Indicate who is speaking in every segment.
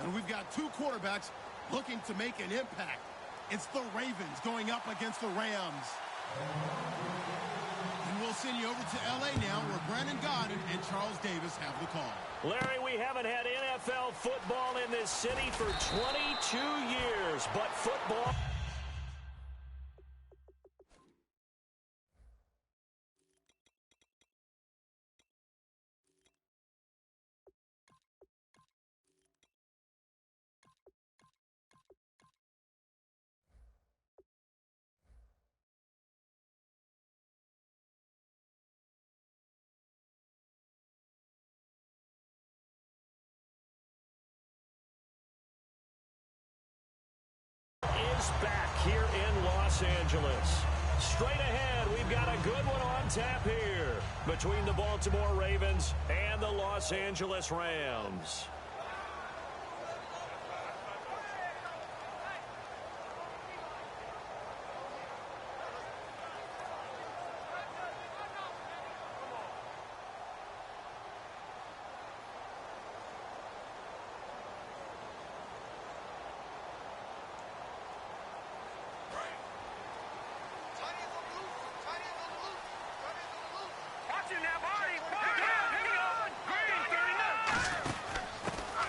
Speaker 1: And we've got two quarterbacks looking to make an impact. It's the Ravens going up against the Rams. And we'll send you over to L.A. now, where Brandon Gaudin and Charles Davis have the call.
Speaker 2: Larry, we haven't had NFL football in this city for 22 years, but football... is back here in Los Angeles. Straight ahead, we've got a good one on tap here between the Baltimore Ravens and the Los Angeles Rams.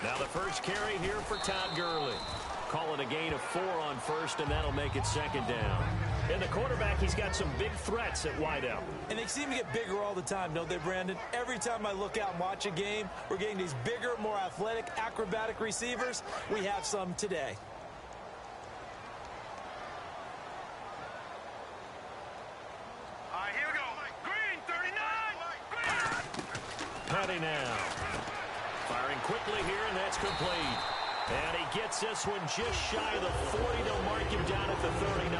Speaker 2: Now the first carry here for Todd Gurley. Call it a gain of 4 on first, and that'll make it second down. And the quarterback, he's got some big threats at wideout.
Speaker 3: And they seem to get bigger all the time, don't they, Brandon? Every time I look out and watch a game, we're getting these bigger, more athletic, acrobatic receivers. We have some today.
Speaker 4: Here we go. Green, 39.
Speaker 2: Petty now. Firing quickly here, and that's complete. And he gets this one just shy of the 40. They'll mark him down at the 39.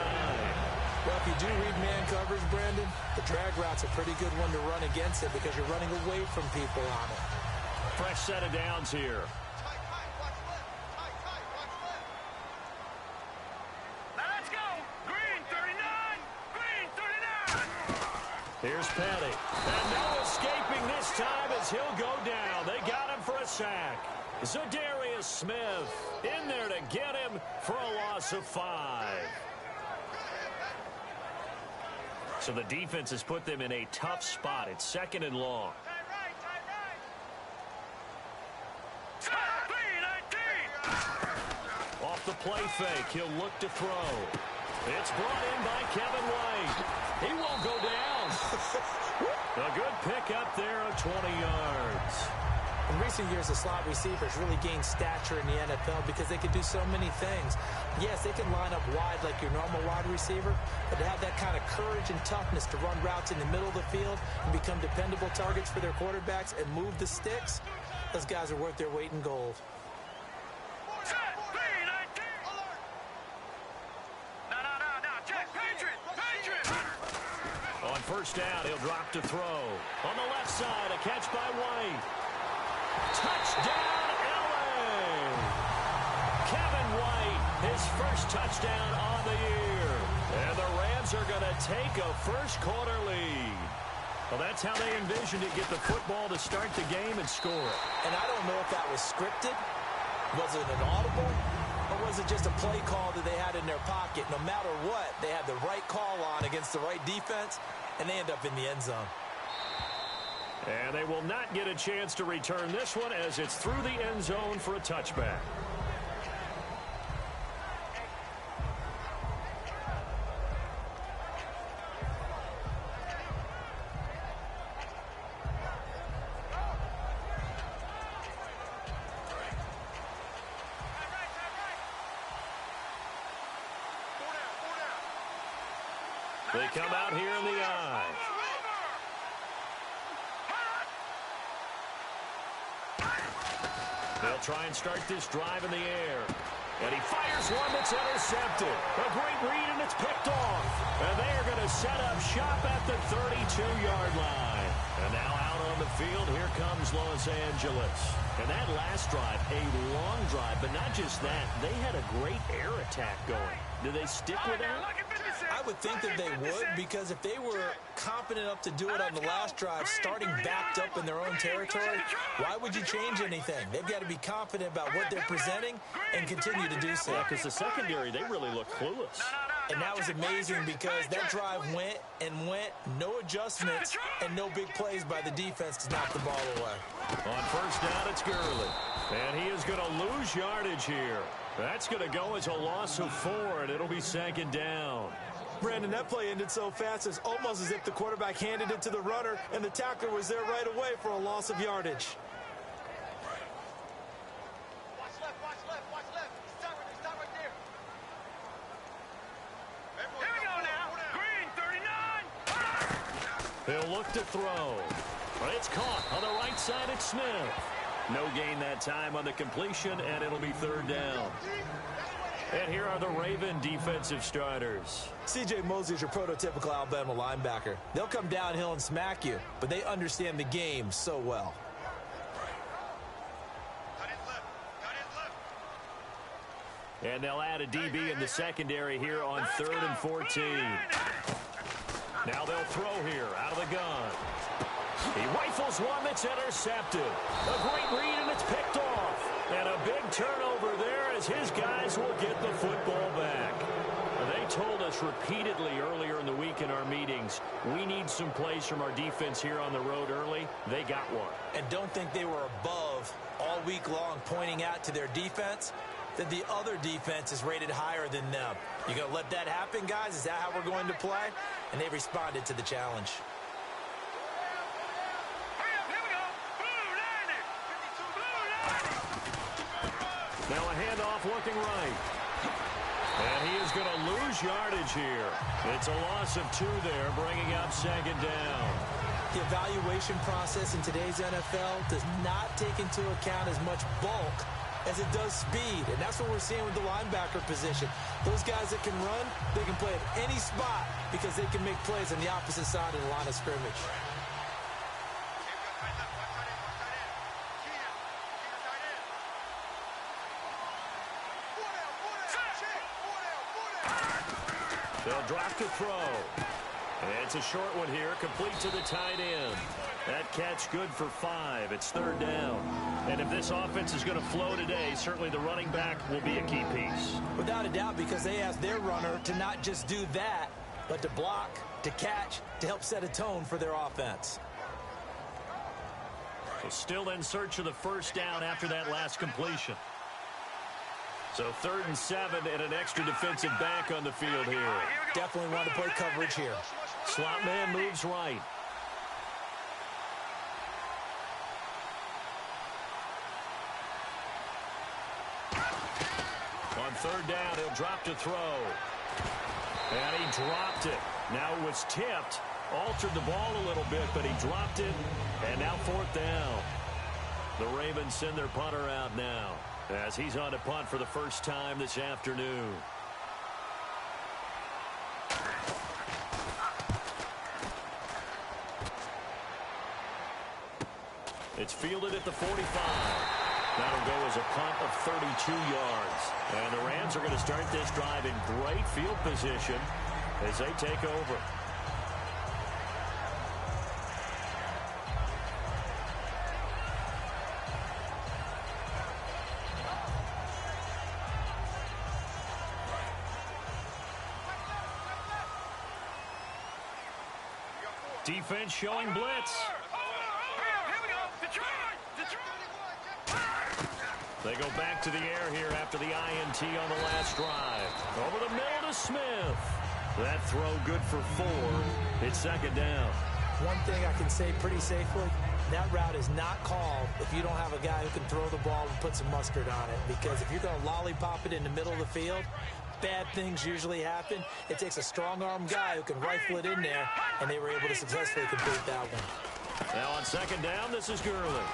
Speaker 3: Well, if you do read man coverage, Brandon, the drag route's a pretty good one to run against it because you're running away from people on it.
Speaker 2: Fresh set of downs here.
Speaker 4: Now let's go. Green, 39. Green, 39.
Speaker 2: Here's Petty. And no escaping this time as he'll go down. They got him for a sack. Zadarius Smith in there to get him for a loss of 5. So the defense has put them in a tough spot. It's second and long. Off the play fake, he'll look to throw. It's brought in by Kevin White. He won't go down. A good pickup there of 20 yards.
Speaker 3: In recent years, the slot receivers really gained stature in the NFL because they can do so many things. Yes, they can line up wide like your normal wide receiver, but to have that kind of courage and toughness to run routes in the middle of the field and become dependable targets for their quarterbacks and move the sticks, those guys are worth their weight in gold.
Speaker 2: On first down, he'll drop to throw. On the left side, a catch by White. Touchdown, L.A. Kevin White, his first touchdown on the year. And the Rams are going to take a first-quarter lead. Well, that's how they envisioned it, get the football to start the game and score it.
Speaker 3: And I don't know if that was scripted. Was it an audible? Or was it just a play call that they had in their pocket? No matter what, they had the right call on against the right defense, and they end up in the end zone.
Speaker 2: And they will not get a chance to return this one as it's through the end zone for a touchback. They come out here in the eye. They'll try and start this drive in the air. And he fires one that's intercepted. A great read, and it's picked off. And they are going to set up shop at the 32-yard line. And now out on the field, here comes Los Angeles. And that last drive, a long drive, but not just that. They had a great air attack going. Do they stick with that?
Speaker 3: I would think that they would, because if they were confident enough to do it on the last drive, starting backed up in their own territory, why would you change anything? They've got to be confident about what they're presenting and continue to do so.
Speaker 2: Yeah, because the secondary, they really look clueless.
Speaker 3: And that was amazing because that drive went and went, no adjustments, and no big plays by the defense to knock the ball away.
Speaker 2: On first down, it's Gurley. And he is going to lose yardage here. That's going to go as a loss of 4, and it'll be 2nd down.
Speaker 3: Brandon, that play ended so fast, it's almost as if the quarterback handed it to the runner, and the tackler was there right away for a loss of yardage.
Speaker 4: Watch left, watch left, watch left. Stop right there. Here we go now. Green, 39.
Speaker 2: He'll look to throw. But it's caught on the right side. It's Smith. No gain that time on the completion, and it'll be 3rd down. And here are the Raven defensive starters.
Speaker 3: C.J. Mosley is your prototypical Alabama linebacker. They'll come downhill and smack you, but they understand the game so well.
Speaker 2: And they'll add a DB in the secondary here on 3rd and 14. Now they'll throw here out of the gun. He rifles one that's intercepted. A great read, and it's picked off. And a big turnover there as his guys will get the football back. They told us repeatedly earlier in the week in our meetings, we need some plays from our defense here on the road early. They got one.
Speaker 3: And don't think they were above all week long pointing out to their defense that the other defense is rated higher than them. You going to let that happen, guys? Is that how we're going to play? And they responded to the challenge.
Speaker 2: Now a handoff looking right. And he is going to lose yardage here. It's a loss of 2 there, bringing up 2nd down.
Speaker 3: The evaluation process in today's NFL does not take into account as much bulk as it does speed. And that's what we're seeing with the linebacker position. Those guys that can run, they can play at any spot because they can make plays on the opposite side of the line of scrimmage.
Speaker 2: They'll drop to throw. And it's a short one here, complete to the tight end. That catch good for 5. It's 3rd down. And if this offense is going to flow today, certainly the running back will be a key piece.
Speaker 3: Without a doubt, because they asked their runner to not just do that, but to block, to catch, to help set a tone for their offense.
Speaker 2: So still in search of the 1st down after that last completion. So 3rd and 7 and an extra defensive back on the field here.
Speaker 3: Definitely want to play coverage here.
Speaker 2: Slot man moves right. On 3rd down, he'll drop to throw. And he dropped it. Now it was tipped. Altered the ball a little bit, but he dropped it. And now 4th down. The Ravens send their punter out now, as he's on to punt for the first time this afternoon. It's fielded at the 45. That'll go as a punt of 32 yards. And the Rams are going to start this drive in great field position as they take over. Defense showing blitz. They go back to the air here after the INT on the last drive. Over the middle to Smith. That throw good for 4. It's 2nd down.
Speaker 3: One thing I can say pretty safely, that route is not called if you don't have a guy who can throw the ball and put some mustard on it. Because if you're going to lollipop it in the middle of the field, bad things usually happen. It takes a strong-arm guy who can rifle it in there, and they were able to successfully complete that one.
Speaker 2: Now on 2nd down, this is Gurley.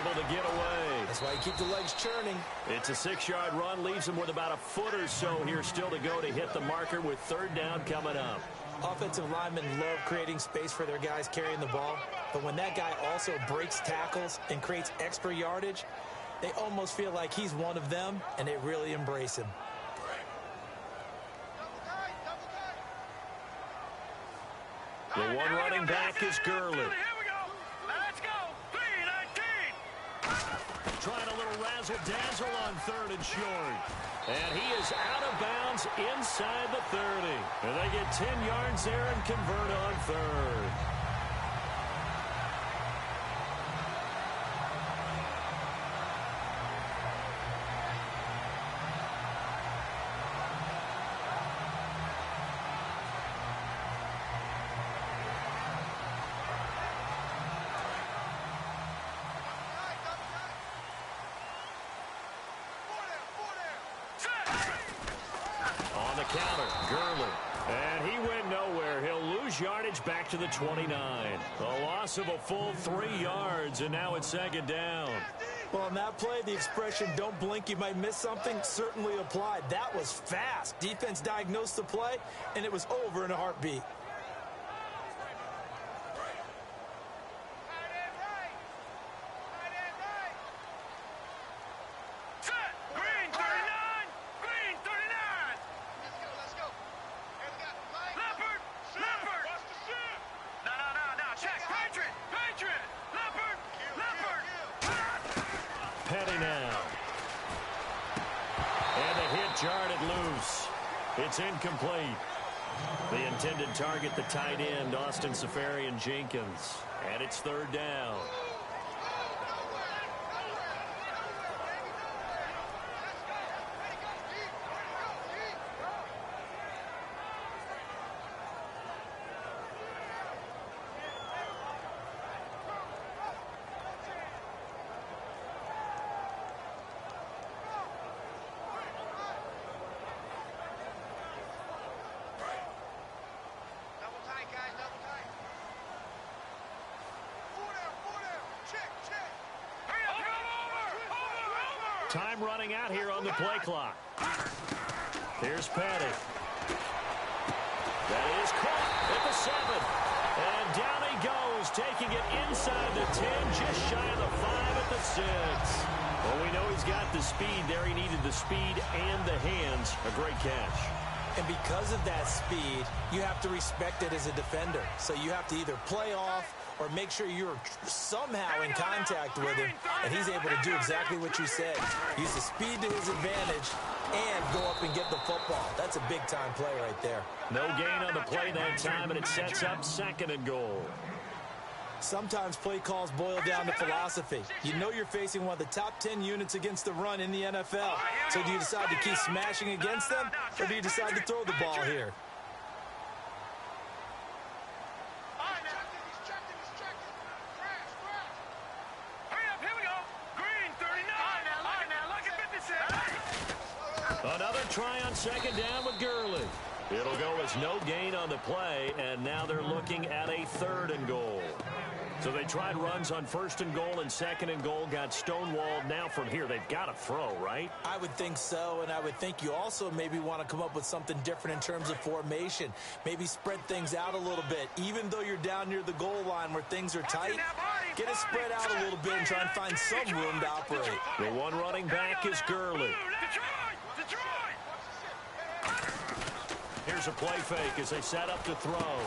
Speaker 2: Able to get away.
Speaker 3: That's why you keep the legs churning.
Speaker 2: It's a 6-yard run, leaves him with about a foot or so here still to go to hit the marker with 3rd down coming up.
Speaker 3: Offensive linemen love creating space for their guys carrying the ball, but when that guy also breaks tackles and creates extra yardage, They almost feel like he's one of them, and they really embrace him.
Speaker 2: The one running back is Gurley.
Speaker 4: Here we go. Let's go. 3-19.
Speaker 2: Trying a little razzle-dazzle on 3rd and short. And he is out of bounds inside the 30. And they get 10 yards there and convert on 3rd. Counter, Gurley. And he went nowhere. He'll lose yardage back to the 29. A loss of a full 3 yards, and now it's 2nd down.
Speaker 3: Well, on that play, the expression, don't blink, you might miss something, certainly applied. That was fast. Defense diagnosed the play, and it was over in a heartbeat.
Speaker 2: Jarred it loose. It's incomplete. The intended target, the tight end, Austin Safarian-Jenkins. And it's 3rd down. Time running out here on the play clock. Here's Petty. That is caught at the 7. And down he goes, taking it inside the 10, just shy of the 5 at the 6. Well, we know he's got the speed there. He needed the speed and the hands. A great catch.
Speaker 3: And because of that speed, you have to respect it as a defender. So you have to either play off or make sure you're somehow in contact with him, and he's able to do exactly what you said. Use the speed to his advantage and go up and get the football. That's a big-time play right there.
Speaker 2: No gain on the play that time, and it sets up 2nd and goal.
Speaker 3: Sometimes play calls boil down to philosophy. You know you're facing one of the top 10 units against the run in the NFL. So do you decide to keep smashing against them, or do you decide to throw the ball here?
Speaker 2: Another try on 2nd down with Gurley. It'll go as no gain on the play, and now they're looking at a 3rd and goal. So they tried runs on 1st and goal and 2nd and goal, got stonewalled. Now from here, they've got to throw, right?
Speaker 3: I would think so, and I would think you also maybe want to come up with something different in terms of formation. Maybe spread things out a little bit. Even though you're down near the goal line where things are tight, get it spread out a little bit and try and find some room to operate.
Speaker 2: The one running back is Gurley. Here's a play fake as they set up to throw.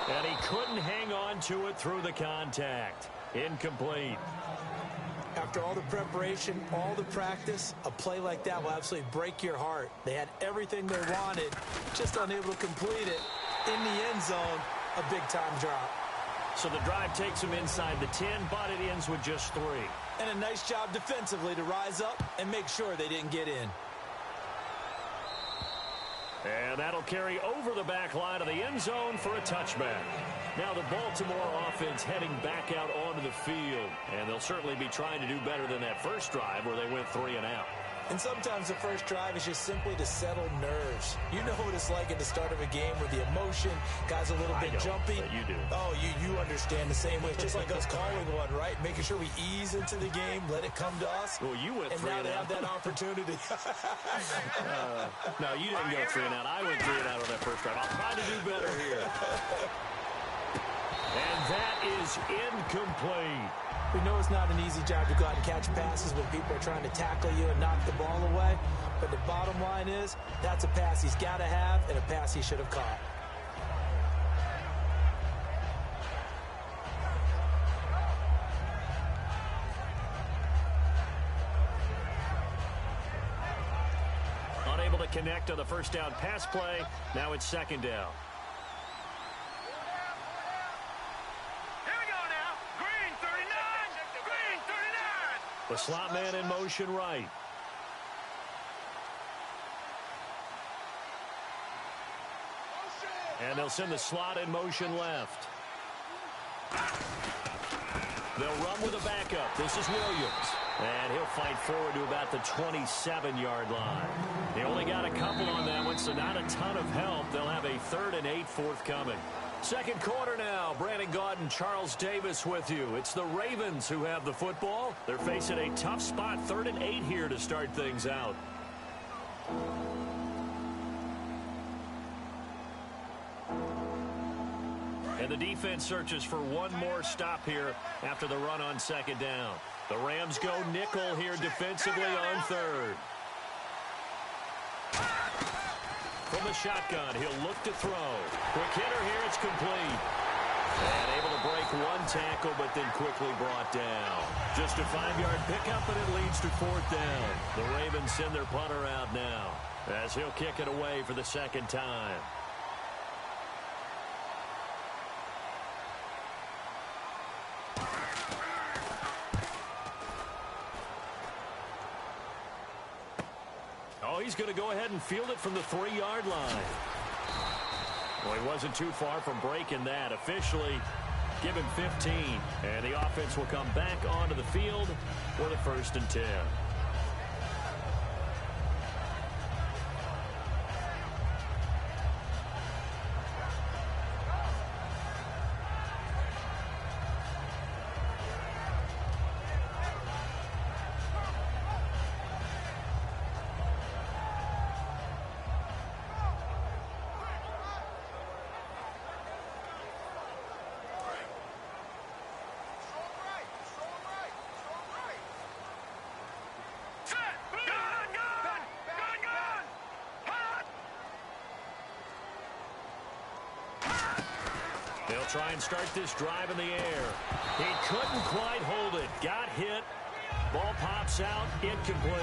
Speaker 2: And he couldn't hang on to it through the contact. Incomplete.
Speaker 3: After all the preparation, all the practice, a play like that will absolutely break your heart. They had everything they wanted, just unable to complete it. In the end zone, a big-time drop.
Speaker 2: So the drive takes them inside the 10, but it ends with just 3.
Speaker 3: And a nice job defensively to rise up and make sure they didn't get in.
Speaker 2: And that'll carry over the back line of the end zone for a touchback. Now the Baltimore offense heading back out onto the field. And they'll certainly be trying to do better than that first drive where they went 3 and out.
Speaker 3: And sometimes the first drive is just simply to settle nerves. You know what it's like at the start of a game with the emotion, guys a little bit jumpy.
Speaker 2: You do.
Speaker 3: Oh, you understand the same way. It's just like us calling one, right? Making sure we ease into the game, let it come to us.
Speaker 2: Well, you went 3 and out.
Speaker 3: And now they have that opportunity.
Speaker 2: No, you didn't go 3 and out. I went 3 and out on that first drive. I'll try to do better here. And that is incomplete.
Speaker 3: We know it's not an easy job to go out and catch passes when people are trying to tackle you and knock the ball away. But the bottom line is, that's a pass he's got to have and a pass he should have caught.
Speaker 2: Unable to connect on the first down pass play. Now it's second down. The slot man in motion right. And they'll send the slot in motion left. They'll run with a backup. This is Williams. And he'll fight forward to about the 27-yard line. They only got a couple on that one, so not a ton of help. They'll have a 3rd and 8 forthcoming. Second quarter now. Brandon Gaudin, Charles Davis with you. It's the Ravens who have the football. They're facing a tough spot, 3rd and 8 here to start things out. And the defense searches for one more stop here after the run on second down. The Rams go nickel here defensively on 3rd. From the shotgun, he'll look to throw. Quick hitter here, it's complete. And able to break one tackle, but then quickly brought down. Just a 5-yard pickup, and it leads to 4th down. The Ravens send their punter out now, as he'll kick it away for the second time. Oh, he's going to go ahead and field it from the 3-yard line. Well, he wasn't too far from breaking that. Officially, give him 15. And the offense will come back onto the field for the 1st and 10. They'll try and start this drive in the air. He couldn't quite hold it. Got hit. Ball pops out. Incomplete.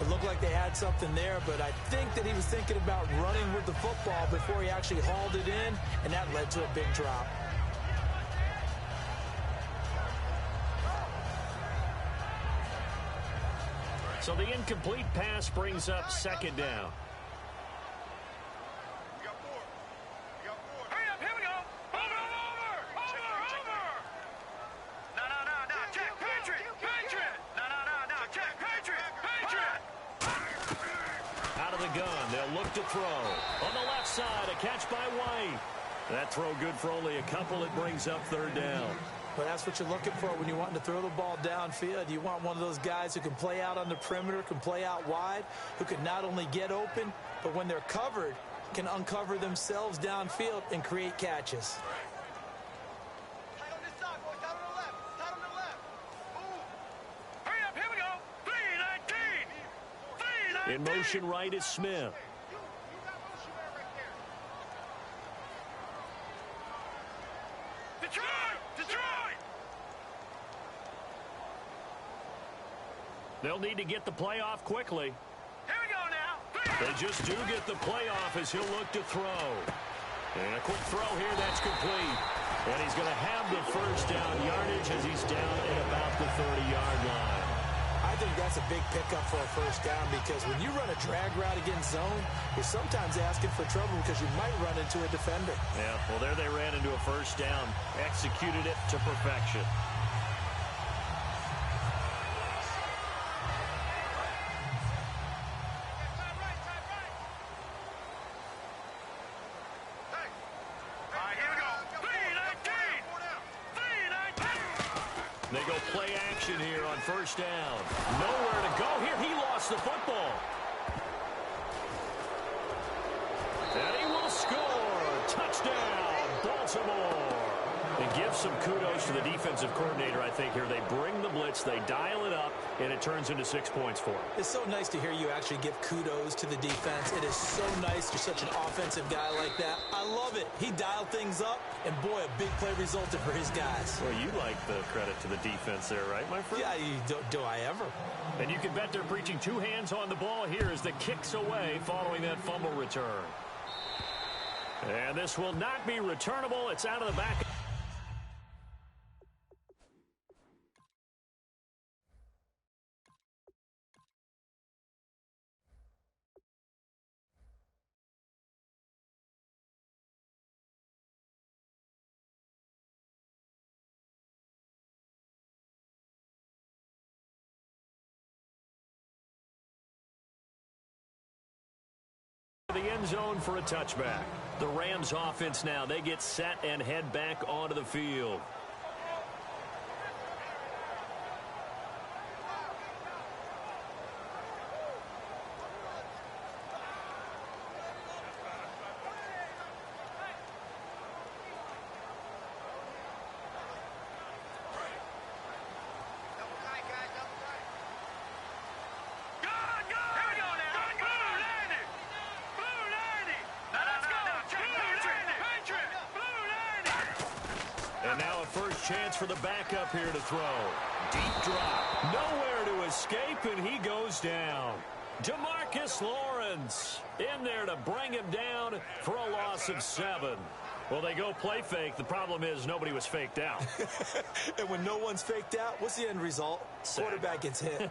Speaker 3: It looked like they had something there, but I think that he was thinking about running with the football before he actually hauled it in, and that led to a big drop.
Speaker 2: So the incomplete pass brings up second down. To throw on the left side, a catch by White. That throw good for only a couple. It brings up 3rd down.
Speaker 3: But that's what you're looking for when you want to throw the ball downfield. You want one of those guys who can play out on the perimeter, can play out wide, who can not only get open, but when they're covered, can uncover themselves downfield and create catches.
Speaker 2: In motion right is Smith. They'll need to get the play off quickly.
Speaker 4: Here we go now.
Speaker 2: They just do get the play off as he'll look to throw. And a quick throw here, that's complete. And he's going to have the 1st down yardage as he's down at about the 30-yard line.
Speaker 3: I think that's a big pickup for a 1st down because when you run a drag route against zone, you're sometimes asking for trouble because you might run into a defender.
Speaker 2: Yeah, well, there they ran into a 1st down. Executed it to perfection. They go play action here on 1st down. Nowhere to go here. He lost the football. And he will score. Touchdown, Baltimore. And give some kudos to the defensive coordinator, I think, here. They bring the blitz, they dial it up, and it turns into 6 points for them.
Speaker 3: It's so nice to hear you actually give kudos to the defense. It is so nice you're such an offensive guy like that. I love it. He dialed things up, and boy, a big play resulted for his guys.
Speaker 2: Well, you like the credit to the defense there, right, my friend?
Speaker 3: Yeah, do I ever?
Speaker 2: And you can bet they're preaching 2 hands on the ball here as the kick's away following that fumble return. And this will not be returnable. It's out of the back. The end zone for a touchback. The Rams offense now, they get set and head back onto the field. And now a first chance for the backup here to throw. Deep drop. Nowhere to escape, and he goes down. DeMarcus Lawrence in there to bring him down for a loss of 7. Well, they go play fake. The problem is nobody was faked out.
Speaker 3: And when no one's faked out, what's the end result?
Speaker 2: Sack.
Speaker 3: Quarterback gets hit.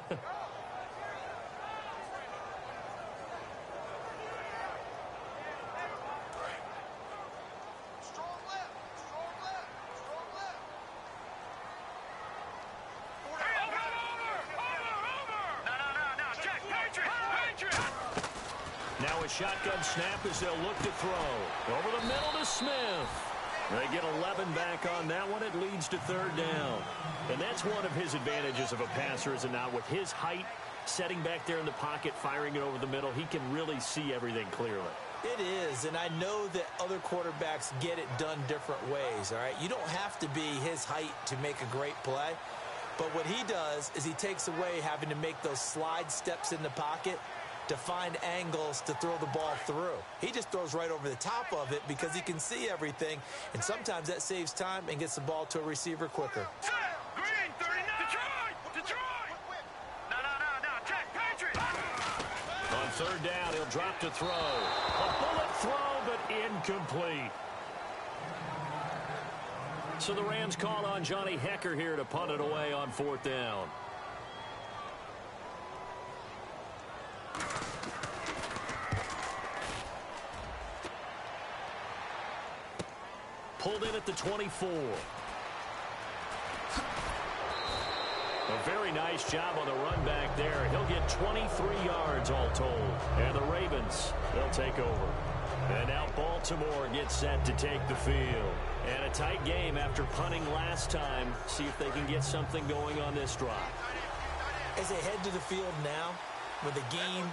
Speaker 2: Now a shotgun snap as they'll look to throw. Over the middle to Smith. They get 11 back on that one. It leads to 3rd down. And that's one of his advantages of a passer, is it not? With his height, setting back there in the pocket, firing it over the middle, he can really see everything clearly.
Speaker 3: It is, and I know that other quarterbacks get it done different ways, all right? You don't have to be his height to make a great play. But what he does is he takes away having to make those slide steps in the pocket to find angles to throw the ball through. He just throws right over the top of it because he can see everything, and sometimes that saves time and gets the ball to a receiver quicker.
Speaker 4: Green, 39. Detroit. No, check, Patriots.
Speaker 2: On 3rd down, he'll drop to throw. A bullet throw, but incomplete. So the Rams call on Johnny Hecker here to punt it away on 4th down. Pulled in at the 24. A very nice job on the run back there. He'll get 23 yards all told. And the Ravens, they'll take over. And now Baltimore gets set to take the field. And a tight game after punting last time. See if they can get something going on this drive.
Speaker 3: As they head to the field now, with the game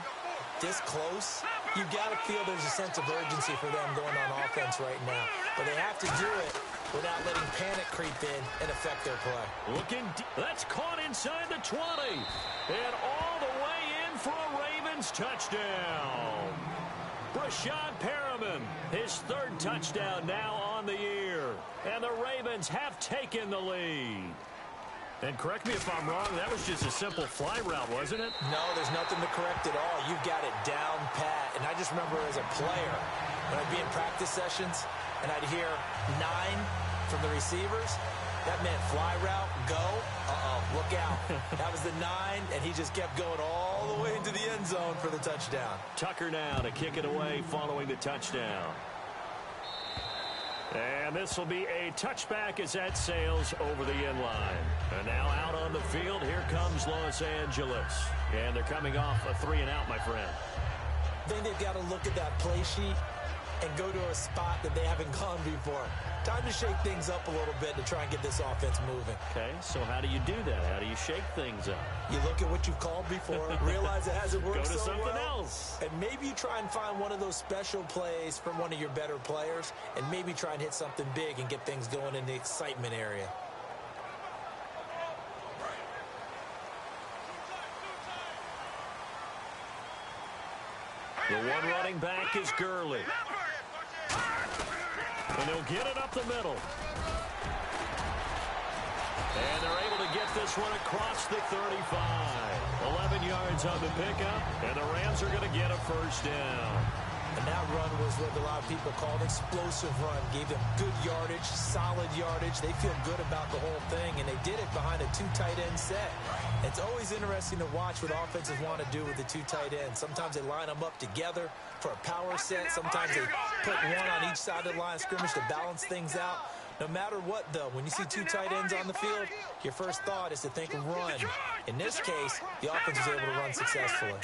Speaker 3: this close, you've got to feel there's a sense of urgency for them going on offense right now. But they have to do it without letting panic creep in and affect their play.
Speaker 2: Looking deep. That's caught inside the 20. And all the way in for a Ravens touchdown. Brashad Perriman, his 3rd touchdown now on the year. And the Ravens have taken the lead. And correct me if I'm wrong, that was just a simple fly route, wasn't it?
Speaker 3: No, there's nothing to correct at all. You've got it down pat. And I just remember as a player, when I'd be in practice sessions and I'd hear 9 from the receivers, that meant fly route, go, look out. That was the 9, and he just kept going all the way into the end zone for the touchdown.
Speaker 2: Tucker now to kick it away following the touchdown. And this will be a touchback as that sails over the end line. And now out on the field, here comes Los Angeles. And they're coming off a 3-and-out, my friend.
Speaker 3: I think they've got to look at that play sheet and go to a spot that they haven't gone before. Time to shake things up a little bit to try and get this offense moving.
Speaker 2: Okay, so how do you do that? How do you shake things up?
Speaker 3: You look at what you've called before, realize it hasn't worked
Speaker 2: Go to
Speaker 3: so
Speaker 2: something
Speaker 3: well,
Speaker 2: else.
Speaker 3: and maybe you try and find one of those special plays from one of your better players, and maybe try and hit something big and get things going in the excitement area.
Speaker 2: The one running back is Gurley. And he'll get it up the middle. And they're able to get this one across the 35. 11 yards on the pickup, and the Rams are going to get a first down.
Speaker 3: And that run was what a lot of people call an explosive run. Gave them good yardage, solid yardage. They feel good about the whole thing, and they did it behind a two tight end set. It's always interesting to watch what offenses want to do with the two tight ends. Sometimes they line them up together for a power set. Sometimes they put one on each side of the line of scrimmage to balance things out. No matter what, though, when you see two tight ends on the field, your first thought is to think run. In this case, the offense was able to run successfully.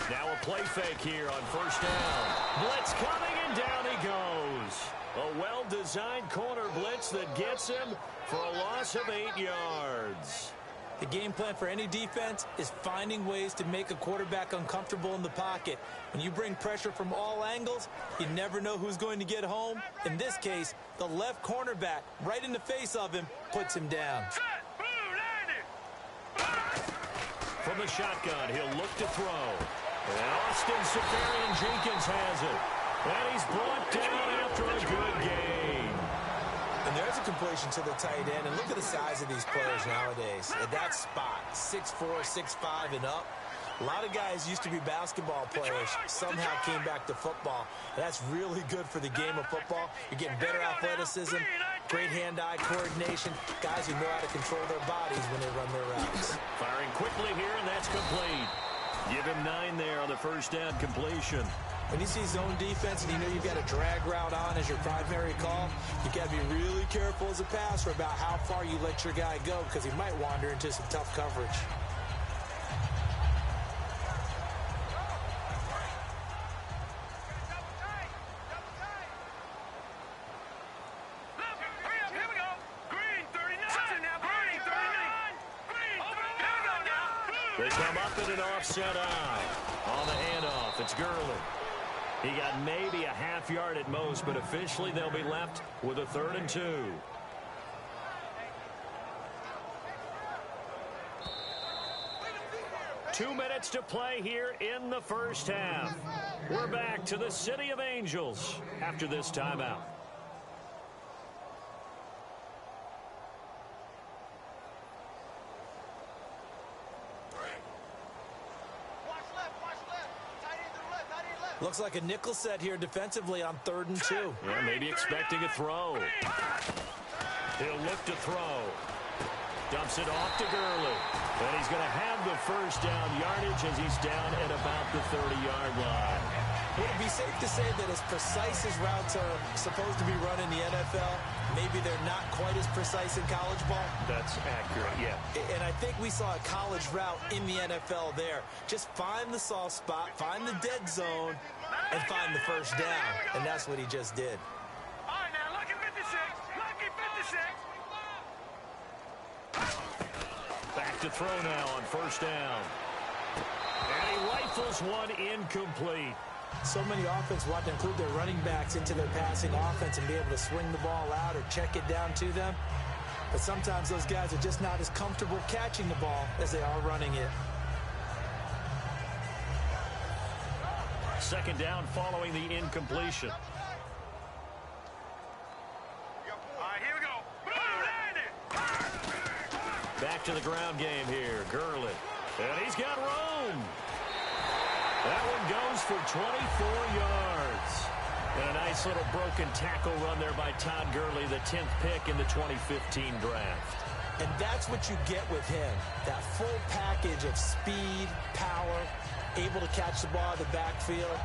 Speaker 2: Now a play fake here on first down. Blitz coming, and down he goes. A well-designed corner blitz that gets him for a loss of 8 yards.
Speaker 3: The game plan for any defense is finding ways to make a quarterback uncomfortable in the pocket. When you bring pressure from all angles, you never know who's going to get home. In this case, the left cornerback, right in the face of him, puts him down.
Speaker 2: From the shotgun, he'll look to throw. And Austin Seferian-Jenkins has it. And he's brought down after a good game.
Speaker 3: And there's a completion to the tight end. And look at the size of these players nowadays. At that spot, 6'4", 6'5", and up. A lot of guys used to be basketball players, somehow came back to football. That's really good for the game of football. You're getting better athleticism, great hand-eye coordination, guys who know how to control their bodies when they run their routes.
Speaker 2: Firing quickly here, and that's complete. Give him 9 there on the first down completion.
Speaker 3: When you see zone defense and you know you've got a drag route on as your primary call, you got to be really careful as a passer about how far you let your guy go because he might wander into some tough coverage.
Speaker 2: They come up in an offset eye. On the handoff, it's Gurley. He got maybe a half yard at most, but officially they'll be left with a 3rd and 2. Two minutes to play here in the first half. We're back to the City of Angels after this timeout.
Speaker 3: Looks like a nickel set here defensively on 3rd and 2.
Speaker 2: Yeah, maybe expecting a throw. He'll look to throw. Dumps it off to Gurley. And he's going to have the first down yardage as he's down at about the 30-yard line.
Speaker 3: Would it be safe to say that as precise as routes are supposed to be run in the NFL, maybe they're not quite as precise in college ball?
Speaker 2: That's accurate, yeah.
Speaker 3: And I think we saw a college route in the NFL there. Just find the soft spot, find the dead zone, and find the first down. And that's what he just did.
Speaker 4: All right, now, lucky 56. Lucky 56.
Speaker 2: Back to throw now on first down. And he rifles one incomplete.
Speaker 3: So many offenses want to include their running backs into their passing offense and be able to swing the ball out or check it down to them. But sometimes those guys are just not as comfortable catching the ball as they are running it.
Speaker 2: Second down following the incompletion.
Speaker 4: All right, here we go.
Speaker 2: Back to the ground game here. Gurley. And he's got room. That one goes for 24 yards. And a nice little broken tackle run there by Todd Gurley, the 10th pick in the 2015 draft.
Speaker 3: And that's what you get with him. That full package of speed, power, able to catch the ball in the backfield.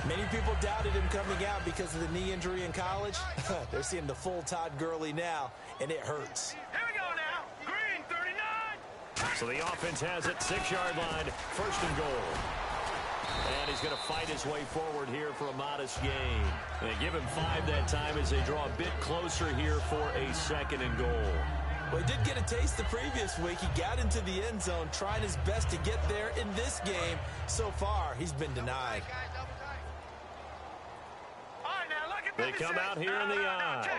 Speaker 3: Many people doubted him coming out because of the knee injury in college. They're seeing the full Todd Gurley now, and it hurts.
Speaker 4: Here we go now. Green, 39.
Speaker 2: So the offense has it, 6-yard line, 1st and goal. And he's going to fight his way forward here for a modest gain. They give him 5 that time as they draw a bit closer here for a 2nd and goal.
Speaker 3: Well, he did get a taste the previous week. He got into the end zone, trying his best to get there in this game. So far, he's been denied.
Speaker 2: They come out here in the eye.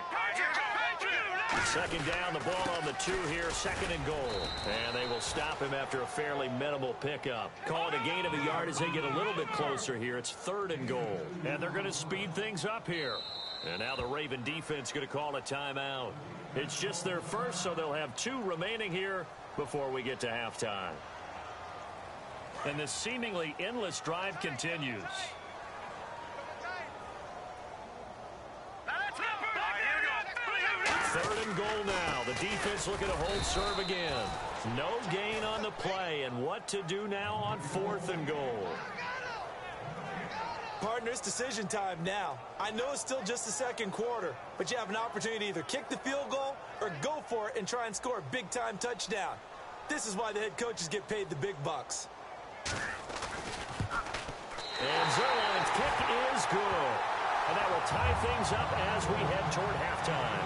Speaker 2: 2nd down, the ball on the 2 here, 2nd and goal. And they will stop him after a fairly minimal pickup. Call it a gain of a yard as they get a little bit closer here. It's 3rd and goal. And they're going to speed things up here. And now the Raven defense going to call a timeout. It's just their first, so they'll have 2 remaining here before we get to halftime. And this seemingly endless drive continues. 3rd and goal now. The defense looking to hold serve again. No gain on the play, and what to do now on 4th and goal.
Speaker 3: Partner, it's decision time now. I know it's still just the 2nd quarter, but you have an opportunity to either kick the field goal or go for it and try and score a big-time touchdown. This is why the head coaches get paid the big bucks.
Speaker 2: And Zerline's kick is good. And that will tie things up as we head toward halftime.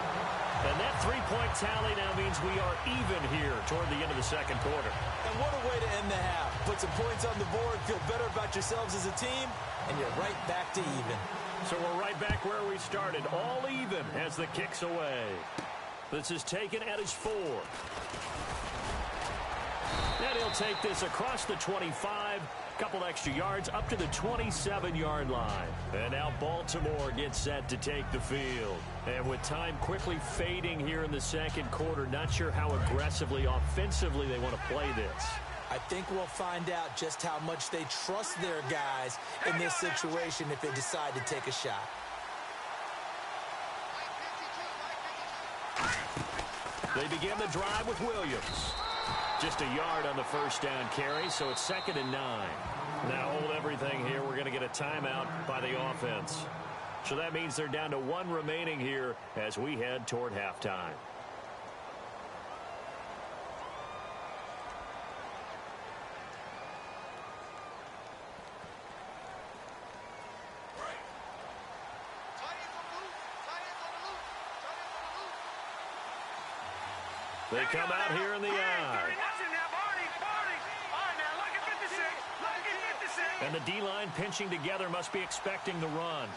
Speaker 2: And that 3-point tally now means we are even here toward the end of the 2nd quarter.
Speaker 3: And what a way to end the half. Put some points on the board, feel better about yourselves as a team, and you're right back to even.
Speaker 2: So we're right back where we started, all even as the kick's away. This is taken at his 4. And he'll take this across the 25. Couple extra yards up to the 27-yard line. And now Baltimore gets set to take the field. And with time quickly fading here in the 2nd quarter, not sure how aggressively, offensively they want to play this.
Speaker 3: I think we'll find out just how much they trust their guys in this situation if they decide to take a shot.
Speaker 2: They begin the drive with Williams. Just a yard on the 1st down carry, so it's 2nd and 9. Now hold everything here. We're going to get a timeout by the offense. So that means they're down to 1 remaining here as we head toward halftime. They come out here in the eye. And the D-line pinching together must be expecting the run.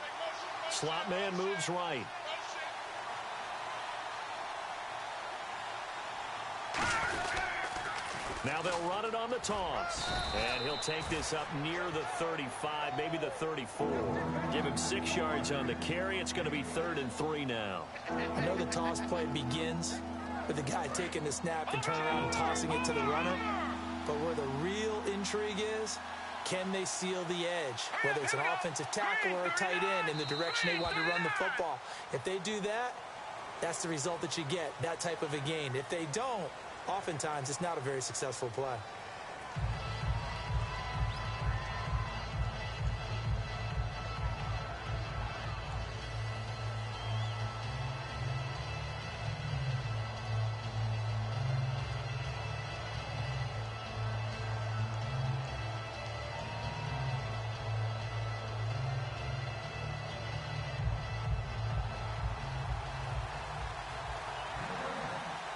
Speaker 2: Slot man moves right. Now they'll run it on the toss. And he'll take this up near the 35, maybe the 34. Give him 6 yards on the carry. It's going to be 3rd and 3 now.
Speaker 3: I know the toss play begins with the guy taking the snap and turning around and tossing it to the runner. But where the real intrigue is, can they seal the edge? Whether it's an offensive tackle or a tight end in the direction they want to run the football. If they do that, that's the result that you get, that type of a gain. If they don't, oftentimes it's not a very successful play.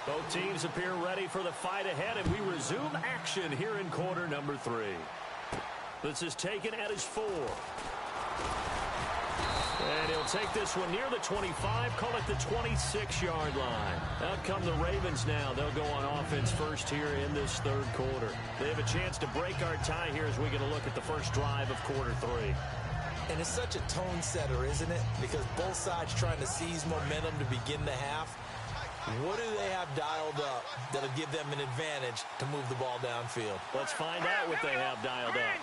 Speaker 2: Both teams appear ready for the fight ahead, and we resume action here in quarter number 3. This is taken at his 4. And he'll take this one near the 25, call it the 26-yard line. Out come the Ravens now. They'll go on offense first here in this 3rd quarter. They have a chance to break our tie here as we get a look at the first drive of quarter 3.
Speaker 3: And it's such a tone setter, isn't it? Because both sides trying to seize momentum to begin the half. What do they have dialed up that'll give them an advantage to move the ball downfield?
Speaker 2: Let's find out what they have dialed up.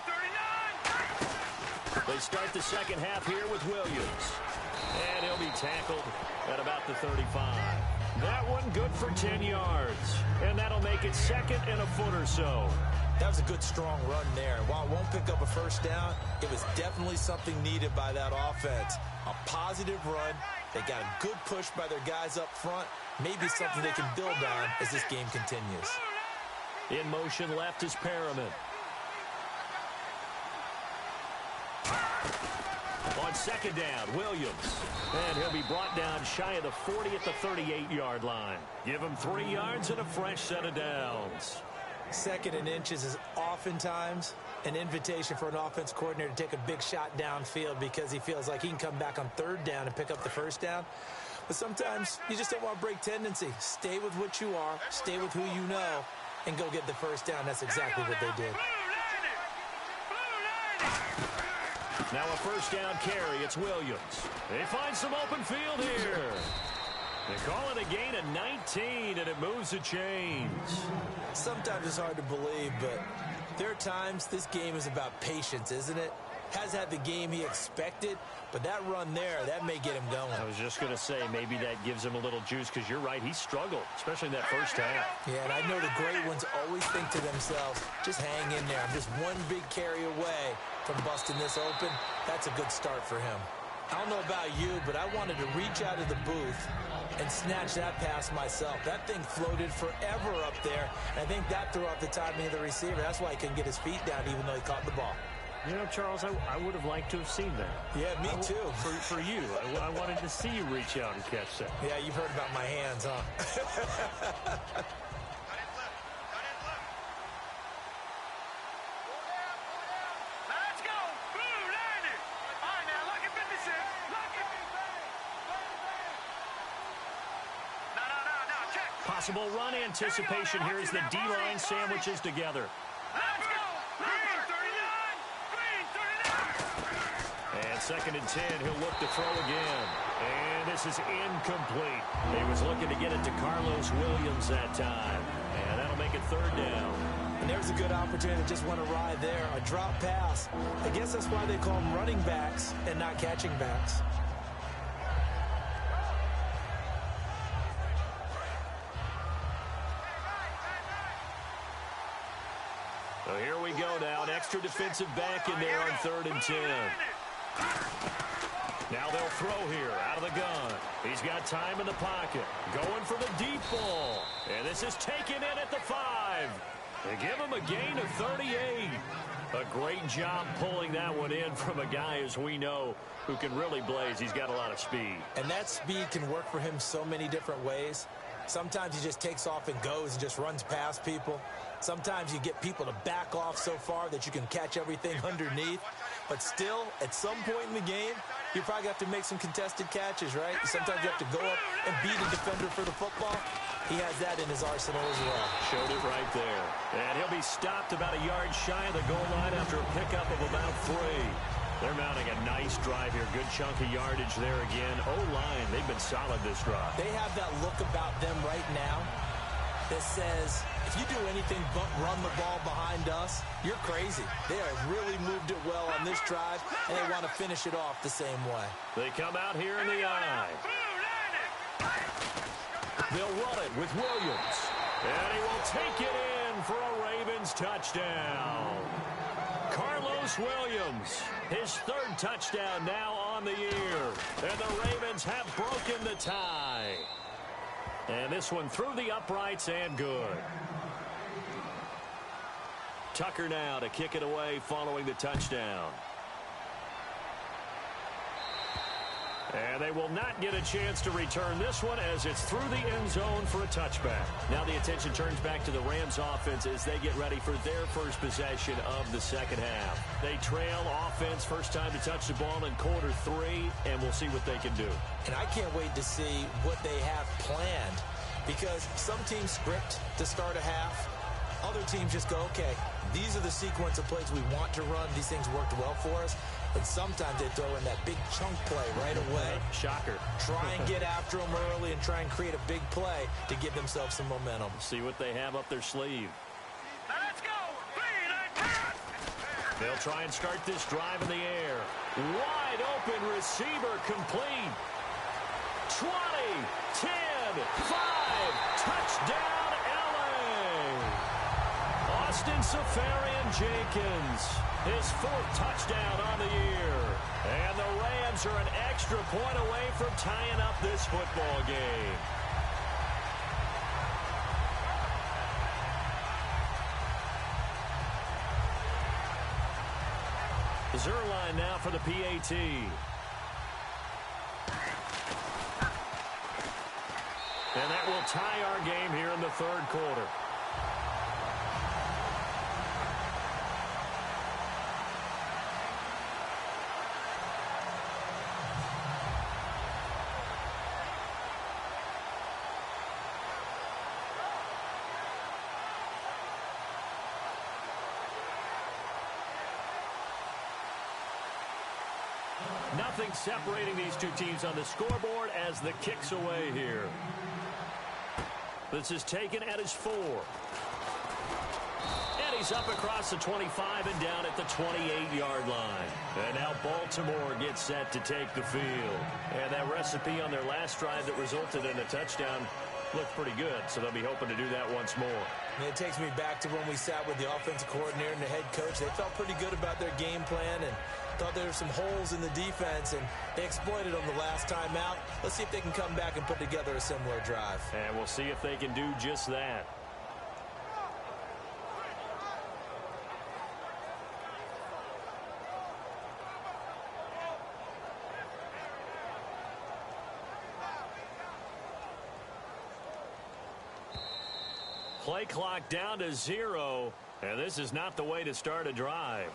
Speaker 2: They start the 2nd half here with Williams. And he'll be tackled at about the 35. That one good for 10 yards. And that'll make it 2nd and a foot or so.
Speaker 3: That was a good, strong run there. While it won't pick up a 1st down, it was definitely something needed by that offense. A positive run. They got a good push by their guys up front. Maybe something they can build on as this game continues.
Speaker 2: In motion left is Perriman. second down, Williams. And he'll be brought down shy of the 40 at the 38-yard line. Give him 3 yards and a fresh set of downs.
Speaker 3: Second and inches is oftentimes an invitation for an offense coordinator to take a big shot downfield because he feels like he can come back on third down and pick up the first down. But sometimes you just don't want to break tendency. Stay with what you are, stay with who you know, and go get the first down. That's exactly what they did.
Speaker 2: Now a first down carry. It's Williams. They find some open field here. They call it a gain of 19, and it moves the chains.
Speaker 3: Sometimes it's hard to believe, but there are times this game is about patience, isn't it? Has had the game he expected, but that run there, that may get him going.
Speaker 2: I was just going to say, maybe that gives him a little juice, because you're right, he struggled, especially in that first half.
Speaker 3: Yeah, and I know the great ones always think to themselves, just hang in there. I'm just one big carry away from busting this open. That's a good start for him. I don't know about you, but I wanted to reach out of the booth and snatch that pass myself. That thing floated forever up there, and I think that threw off the timing of the receiver. That's why he couldn't get his feet down, even though he caught the ball.
Speaker 2: You know, Charles, I would have liked to have seen that.
Speaker 3: Yeah, me too.
Speaker 2: For you. I wanted to see you reach out and catch that.
Speaker 3: Yeah, you've heard about my hands, huh?
Speaker 4: Let's go! Blue, land it! All right, now, look at 56. Look at me, No, check.
Speaker 2: Possible run anticipation here as the D-line sandwiches together.
Speaker 4: Let's go! Green, 39! Green, 39!
Speaker 2: And second and 10, he'll look to throw again. And this is incomplete. He was looking to get it to Carlos Williams that time. And that'll make it third down.
Speaker 3: And there's a good opportunity to just want to ride there. A drop pass. I guess that's why they call them running backs and not catching backs.
Speaker 2: So here we go now. An extra defensive back in there on third and 10. Now they'll throw here out of the gun. He's got time in the pocket. Going for the deep ball. And this is taken in at the 5. They give him a gain of 38. A great job pulling that one in from a guy, as we know, who can really blaze. He's got a lot of speed.
Speaker 3: And that speed can work for him so many different ways. Sometimes he just takes off and goes and just runs past people. Sometimes you get people to back off so far that you can catch everything underneath. But still, at some point in the game, you probably have to make some contested catches, right? Sometimes you have to go up and beat a defender for the football. He has that in his arsenal as well.
Speaker 2: Showed it right there. And he'll be stopped about a yard shy of the goal line after a pickup of about 3. They're mounting a nice drive here. Good chunk of yardage there again. O-line, they've been solid this drive.
Speaker 3: They have that look about them right now that says, if you do anything but run the ball behind us, you're crazy. They have really moved it well on this drive, and they want to finish it off the same way.
Speaker 2: They come out here in the eye. They'll run it with Williams. And he will take it in for a Ravens touchdown. Carlos Williams, his third touchdown now on the year. And the Ravens have broken the tie. And this one through the uprights and good. Tucker now to kick it away following the touchdown. And they will not get a chance to return this one as it's through the end zone for a touchback. Now the attention turns back to the Rams offense as they get ready for their first possession of the second half. They trail offense, first time to touch the ball in quarter 3, and we'll see what they can do.
Speaker 3: And I can't wait to see what they have planned, because some teams script to start a half. Other teams just go, okay, these are the sequence of plays we want to run. These things worked well for us. And sometimes they throw in that big chunk play right away.
Speaker 2: Shocker.
Speaker 3: Try and get after them early and try and create a big play to give themselves some momentum.
Speaker 2: See what they have up their sleeve.
Speaker 4: Let's go!
Speaker 2: They'll try and start this drive in the air. Wide open receiver complete. 20, 10, 5, touchdown LA. Austin Safarian-Jenkins, his 4th touchdown on the year. And the Rams are an extra point away from tying up this football game. Zerline now for the PAT. And that will tie our game here in the third quarter. Nothing separating these two teams on the scoreboard as the kick's away here. This is taken at his 4. And he's up across the 25 and down at the 28-yard line. And now Baltimore gets set to take the field. And that recipe on their last drive that resulted in a touchdown looked pretty good, so they'll be hoping to do that once more.
Speaker 3: And it takes me back to when we sat with the offensive coordinator and the head coach. They felt pretty good about their game plan and thought there were some holes in the defense, and they exploited them the last time out. Let's see if they can come back and put together a similar drive.
Speaker 2: And we'll see if they can do just that. Play clock down to 0, and this is not the way to start a drive.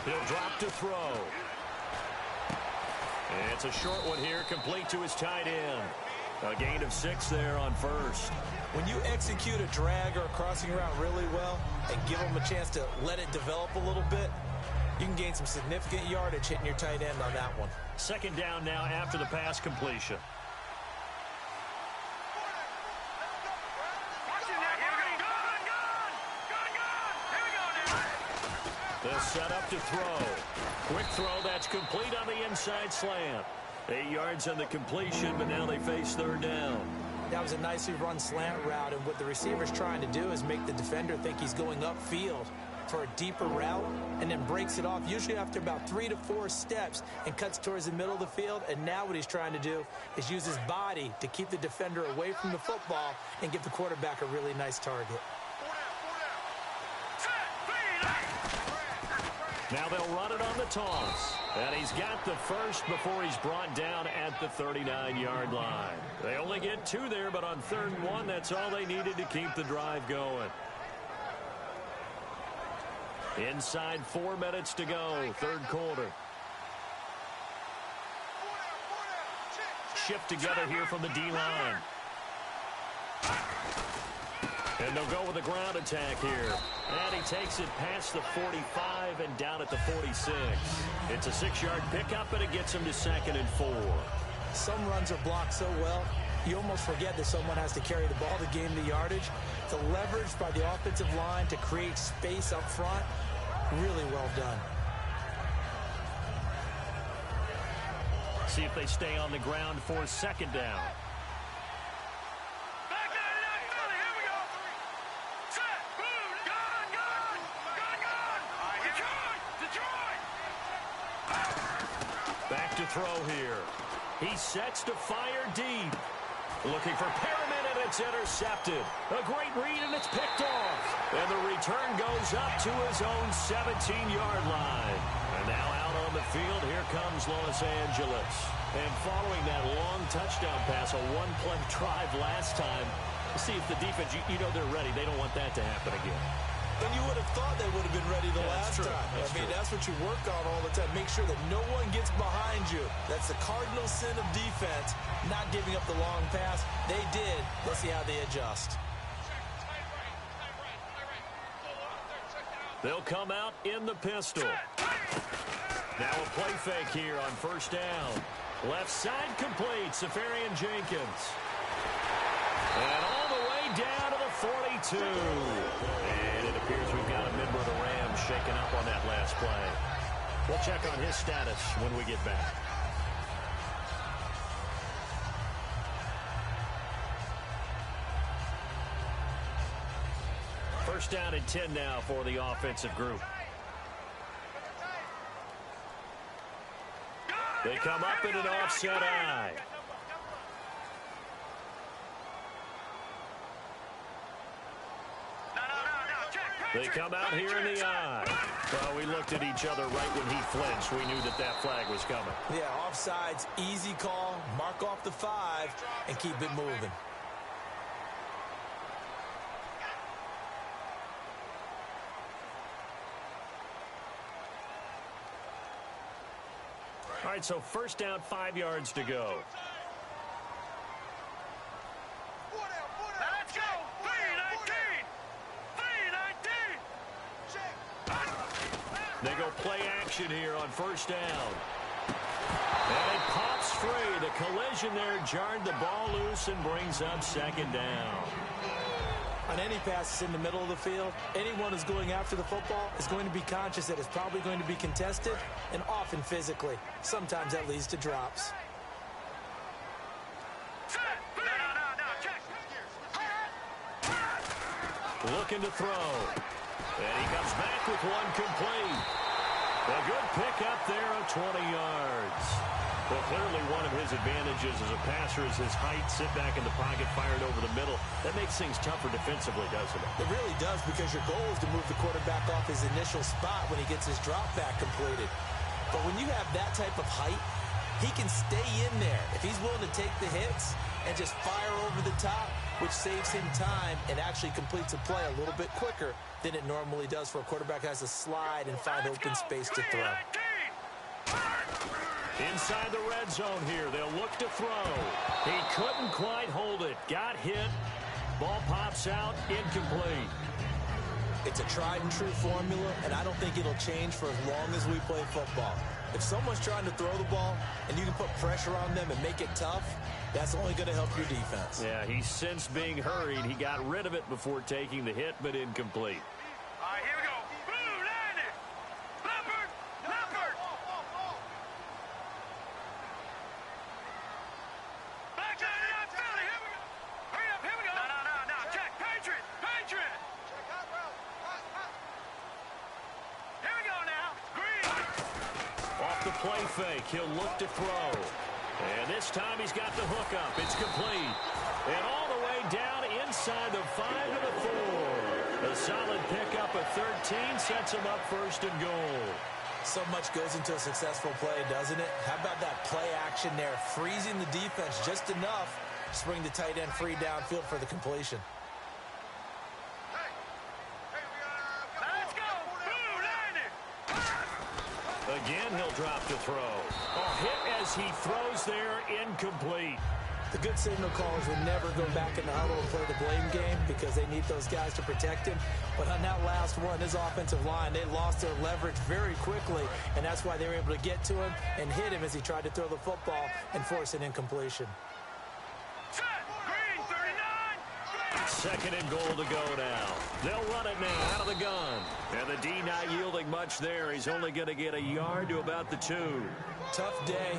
Speaker 2: He'll drop to throw. And it's a short one here, complete to his tight end. A gain of 6 there on first.
Speaker 3: When you execute a drag or a crossing route really well and give them a chance to let it develop a little bit, you can gain some significant yardage hitting your tight end on that one.
Speaker 2: Second down now after the pass completion. They'll set up to throw. Quick throw, that's complete on the inside slant. 8 yards on the completion, but now they face third down.
Speaker 3: That was a nicely run slant route, and what the receiver's trying to do is make the defender think he's going upfield for a deeper route, and then breaks it off, usually after about 3 to 4 steps, and cuts towards the middle of the field. And now what he's trying to do is use his body to keep the defender away from the football and give the quarterback a really nice target.
Speaker 2: Now they'll run it on the toss. And he's got the first before he's brought down at the 39-yard line. They only get 2 there, but on 3rd and 1, that's all they needed to keep the drive going. Inside 4 minutes to go, 3rd quarter. Shift together here from the D-line. And they'll go with a ground attack here. And he takes it past the 45 and down at the 46. It's a 6-yard pickup, and it gets him to 2nd and 4.
Speaker 3: Some runs are blocked so well, you almost forget that someone has to carry the ball to gain the yardage. The leverage by the offensive line to create space up front, really well done.
Speaker 2: See if they stay on the ground for 2nd down. Back to throw here. He sets to fire deep. Looking for Perriman, and it's intercepted. A great read, and it's picked off. And the return goes up to his own 17-yard line. And now out on the field, here comes Los Angeles. And following that long touchdown pass, a one-play drive last time, see if the defense, you know they're ready. They don't want that to happen again.
Speaker 3: And you would have thought they would have been ready the last time. That's what you work on all the time. Make sure that no one gets behind you. That's the cardinal sin of defense, not giving up the long pass. They did. Let's see how they adjust.
Speaker 2: They'll come out in the pistol. Now a play fake here on 1st down. Left side complete, Safarian Jenkins. And all the way down to the 42. And it appears we've got a member of the Rams shaken up on that last play. We'll check on his status when we get back. First down and 10 now for the offensive group. They come up in an offset eye. They come out here in the eye. Well, we looked at each other right when he flinched. We knew that that flag was coming.
Speaker 3: Yeah, offsides, easy call. Mark off the 5 and keep it moving.
Speaker 2: All right, so first down, 5 yards to go.
Speaker 4: Let's go! 3-19!
Speaker 2: They go play action here on first down. And it pops free. The collision there jarred the ball loose and brings up second down.
Speaker 3: On any passes in the middle of the field, anyone who's going after the football is going to be conscious that it's probably going to be contested and often physically. Sometimes that leads to drops.
Speaker 2: Looking to throw. And he comes back with one complete. A good pickup there of 20 yards. Well, clearly one of his advantages as a passer is his height. Sit back in the pocket, fired over the middle. That makes things tougher defensively, doesn't it?
Speaker 3: It really does, because your goal is to move the quarterback off his initial spot when he gets his drop back completed. But when you have that type of height, he can stay in there. If he's willing to take the hits and just fire over the top, which saves him time and actually completes a play a little bit quicker than it normally does for a quarterback who has to slide and find open space to throw.
Speaker 2: Inside the red zone here, they'll look to throw. He couldn't quite hold it. Got hit. Ball pops out, incomplete.
Speaker 3: It's a tried and true formula, and I don't think it'll change for as long as we play football. If someone's trying to throw the ball and you can put pressure on them and make it tough, that's only going to help your defense.
Speaker 2: Yeah, he's since being hurried. He got rid of it before taking the hit, but incomplete.
Speaker 4: All right, here we go. Blue, land it. Leopard, leopard. Back to the Philly. Here we go. Hurry up, here we go. No. Check. Patriot. Here we go now. Green.
Speaker 2: Off the play fake, he'll look to throw. And this time he's got the hook up. It's complete. And all the way down inside the 5 to the 4. A solid pickup of 13 sets him up first and goal.
Speaker 3: So much goes into a successful play, doesn't it? How about that play action there, freezing the defense just enough to bring the tight end free downfield for the completion.
Speaker 4: Let's go. Blue, land it.
Speaker 2: Again, he'll drop to throw. Hit as he throws there, incomplete.
Speaker 3: The good signal callers would never go back in the huddle and play the blame game because they need those guys to protect him. But on that last one, his offensive line, they lost their leverage very quickly, and that's why they were able to get to him and hit him as he tried to throw the football and force an incompletion.
Speaker 4: Set. Green, 39.
Speaker 2: Second and goal to go now. They'll run it now out of the gun. And the D not yielding much there. He's only going to get a yard to about the 2.
Speaker 3: Tough day,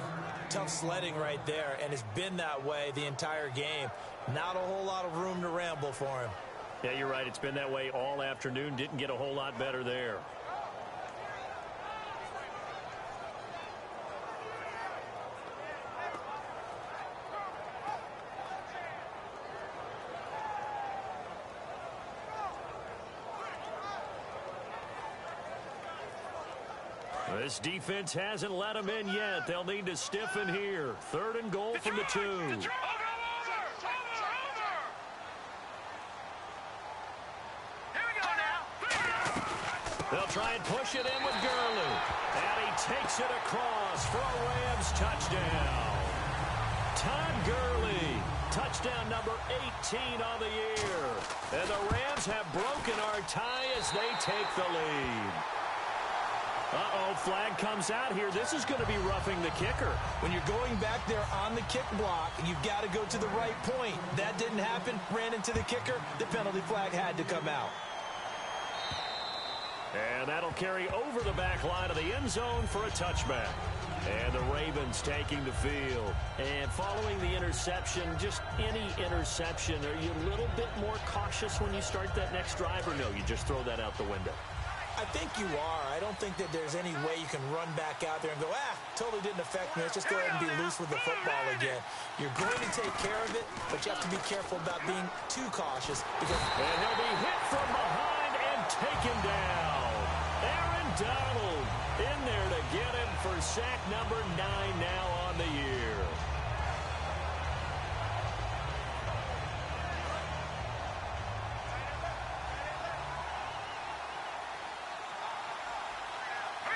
Speaker 3: tough sledding right there, and it's been that way the entire game. Not a whole lot of room to ramble for him.
Speaker 2: Yeah, you're right. It's been that way all afternoon. Didn't get a whole lot better there. This defense hasn't let him in yet. They'll need to stiffen here. Third and goal from the 2.
Speaker 4: Over. Here we go now.
Speaker 2: They'll try and push it in with Gurley. And he takes it across for a Rams touchdown. Todd Gurley, touchdown number 18 on the year. And the Rams have broken our tie as they take the lead. Flag comes out here. This is going to be roughing the kicker.
Speaker 3: When you're going back there on the kick block, you've got to go to the right point. That didn't happen. Ran into the kicker. The penalty flag had to come out.
Speaker 2: And that'll carry over the back line of the end zone for a touchback. And the Ravens taking the field. And following the interception, just any interception, are you a little bit more cautious when you start that next drive, or no, you just throw that out the window?
Speaker 3: I think you are. I don't think that there's any way you can run back out there and go, totally didn't affect me. Let's just go ahead and be loose with the football again. You're going to take care of it, but you have to be careful about being too cautious. Because
Speaker 2: and he'll be hit from behind and taken down. Aaron Donald in there to get him for sack number 9 now on the year.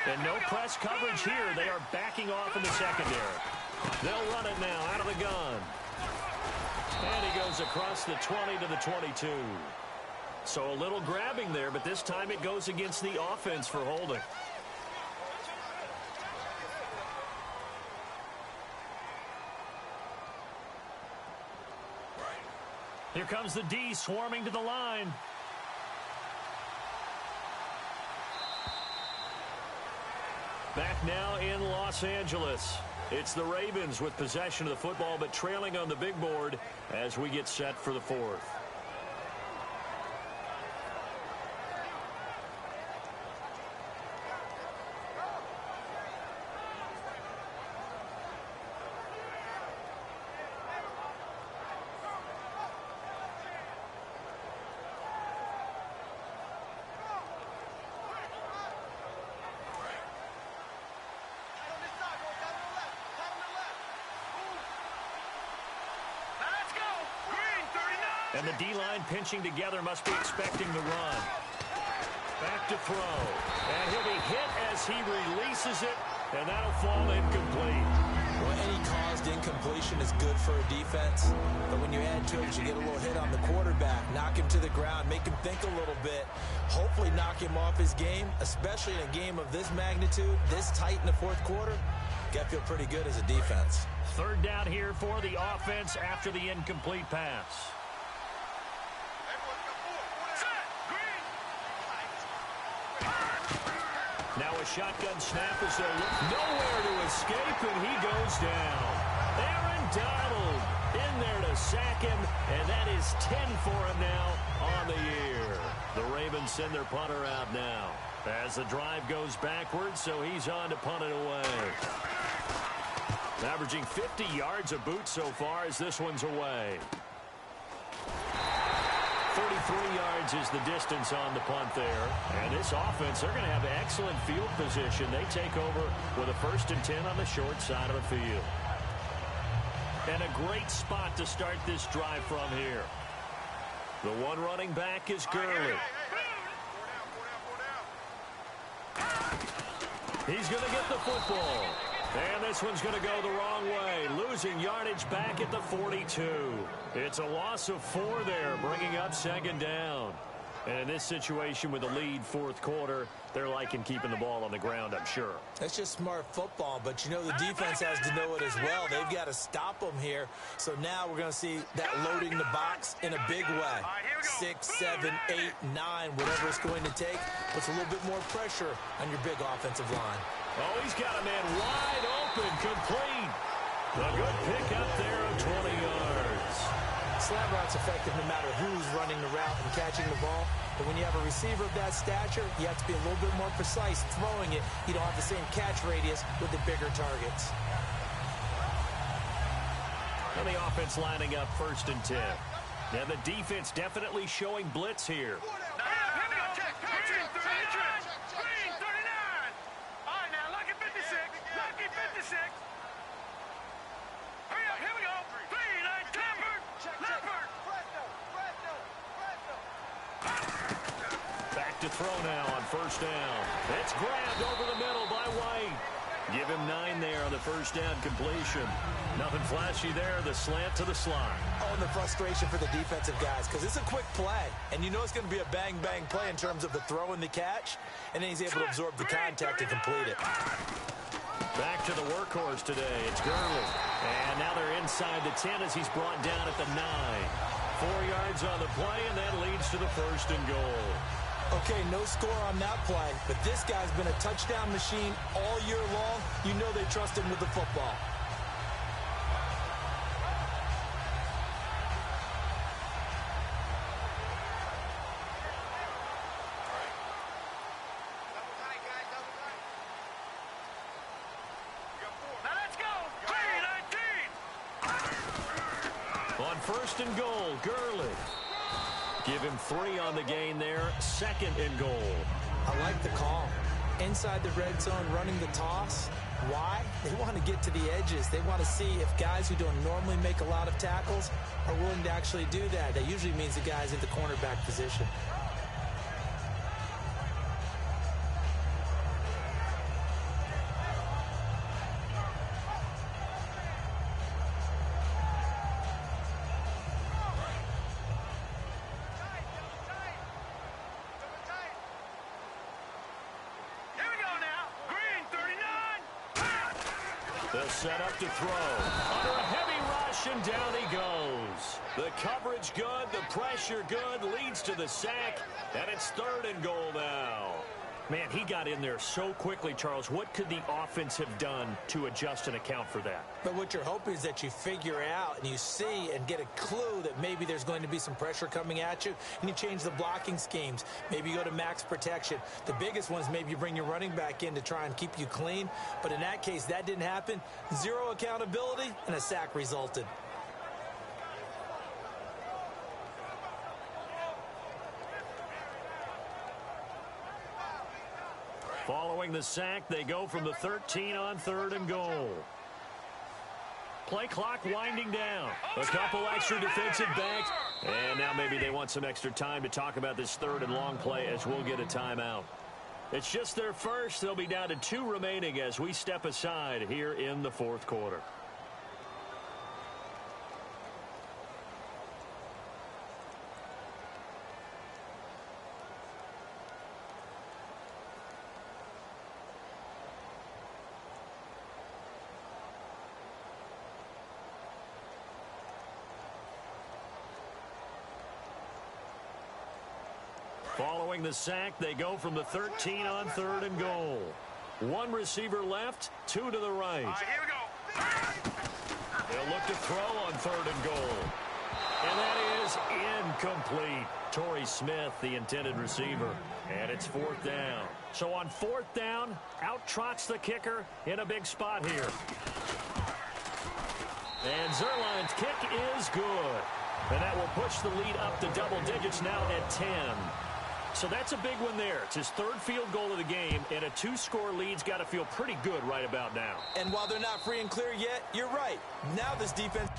Speaker 2: And no press coverage here. They are backing off in the secondary. They'll run it now out of the gun. And he goes across the 20 to the 22. So a little grabbing there, but this time it goes against the offense for holding. Here comes the D swarming to the line. Back now in Los Angeles. It's the Ravens with possession of the football, but trailing on the big board as we get set for the fourth. And the D-line pinching together must be expecting the run. Back to throw. And he'll be hit as he releases it, and that'll fall incomplete.
Speaker 3: Well, any caused incompletion is good for a defense, but when you add to it, you get a little hit on the quarterback, knock him to the ground, make him think a little bit, hopefully knock him off his game, especially in a game of this magnitude, this tight in the fourth quarter. Got to feel pretty good as a defense.
Speaker 2: Third down here for the offense after the incomplete pass. Now a shotgun snap as they're nowhere to escape, and he goes down. Aaron Donald in there to sack him, and that is 10 for him now on the year. The Ravens send their punter out now as the drive goes backwards, so he's on to punt it away. Averaging 50 yards a boot so far as this one's away. 43 yards is the distance on the punt there. And this offense, they're going to have excellent field position. They take over with a 1st and 10 on the short side of the field. And a great spot to start this drive from here. The one running back is Gurley. He's going to get the football. And this one's going to go the wrong way. Losing yardage back at the 42. It's a loss of 4 there, bringing up 2nd down. And in this situation with the lead 4th quarter, they're liking keeping the ball on the ground, I'm sure.
Speaker 3: That's just smart football, but you know the defense has to know it as well. They've got to stop them here. So now we're going to see that loading the box in a big way. 6, 7, 8, 9, whatever it's going to take, puts a little bit more pressure on your big offensive line.
Speaker 2: Oh, he's got a man wide open, complete. A good pick up there of 20 yards.
Speaker 3: Slant route's effective no matter who's running the route and catching the ball. But when you have a receiver of that stature, you have to be a little bit more precise throwing it. You don't have the same catch radius with the bigger targets.
Speaker 2: And the offense lining up 1st and 10. And the defense definitely showing blitz here. To throw now on 1st down. It's grabbed over the middle by White. Give him 9 there on the 1st down completion. Nothing flashy there. The slant to the slot.
Speaker 3: Oh, and the frustration for the defensive guys because it's a quick play. And you know it's going to be a bang-bang play in terms of the throw and the catch. And then he's able to absorb the contact and complete it.
Speaker 2: Back to the workhorse today. It's Gurley. And now they're inside the 10 as he's brought down at the 9. 4 yards on the play, and that leads to the 1st and goal.
Speaker 3: Okay, no score on that play, but this guy's been a touchdown machine all year long. You know they trust him with the football.
Speaker 4: Now let's go. 3-19.
Speaker 2: On first and goal, Gurley. Give him 3 on the gain there. Second and goal.
Speaker 3: I like the call. Inside the red zone, running the toss. Why? They want to get to the edges. They want to see if guys who don't normally make a lot of tackles are willing to actually do that. That usually means the guy's in the cornerback position.
Speaker 2: They'll set up to throw. Under a heavy rush, and down he goes. The coverage good, the pressure good, leads to the sack, and it's third and goal now. Man, he got in there so quickly, Charles. What could the offense have done to adjust and account for that?
Speaker 3: But what you're hoping is that you figure out and you see and get a clue that maybe there's going to be some pressure coming at you, and you change the blocking schemes. Maybe you go to max protection. The biggest one is maybe you bring your running back in to try and keep you clean. But in that case, that didn't happen. Zero accountability, and a sack resulted.
Speaker 2: Following the sack, they go from the 13 on third and goal. Play clock winding down. A couple extra defensive backs. And now maybe they want some extra time to talk about this third and long play as we'll get a timeout. It's just their first. They'll be down to 2 remaining as we step aside here in the fourth quarter. Following the sack, they go from the 13 on third and goal. 1 receiver left, 2 to the right.
Speaker 4: All right, here we go.
Speaker 2: They'll look to throw on third and goal. And that is incomplete. Torrey Smith, the intended receiver. And it's 4th down. So on 4th down, out trots the kicker in a big spot here. And Zerline's kick is good. And that will push the lead up to double digits now at 10. So that's a big one there. It's his 3rd field goal of the game, and a 2-score lead's got to feel pretty good right about now.
Speaker 3: And while they're not free and clear yet, you're right. Now this defense...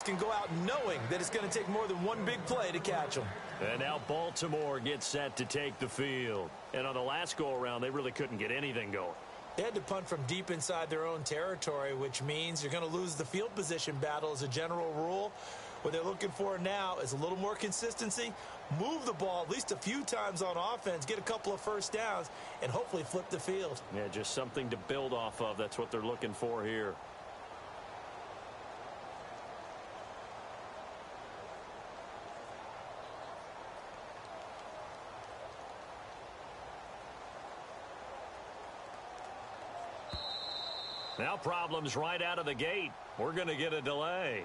Speaker 3: can go out knowing that it's going to take more than one big play to catch them.
Speaker 2: And now Baltimore gets set to take the field. And on the last go-around, they really couldn't get anything going.
Speaker 3: They had to punt from deep inside their own territory, which means you're going to lose the field position battle as a general rule. What they're looking for now is a little more consistency, move the ball at least a few times on offense, get a couple of first downs, and hopefully flip the field.
Speaker 2: Yeah, just something to build off of. That's what they're looking for here. Now problems right out of the gate. We're going to get a delay.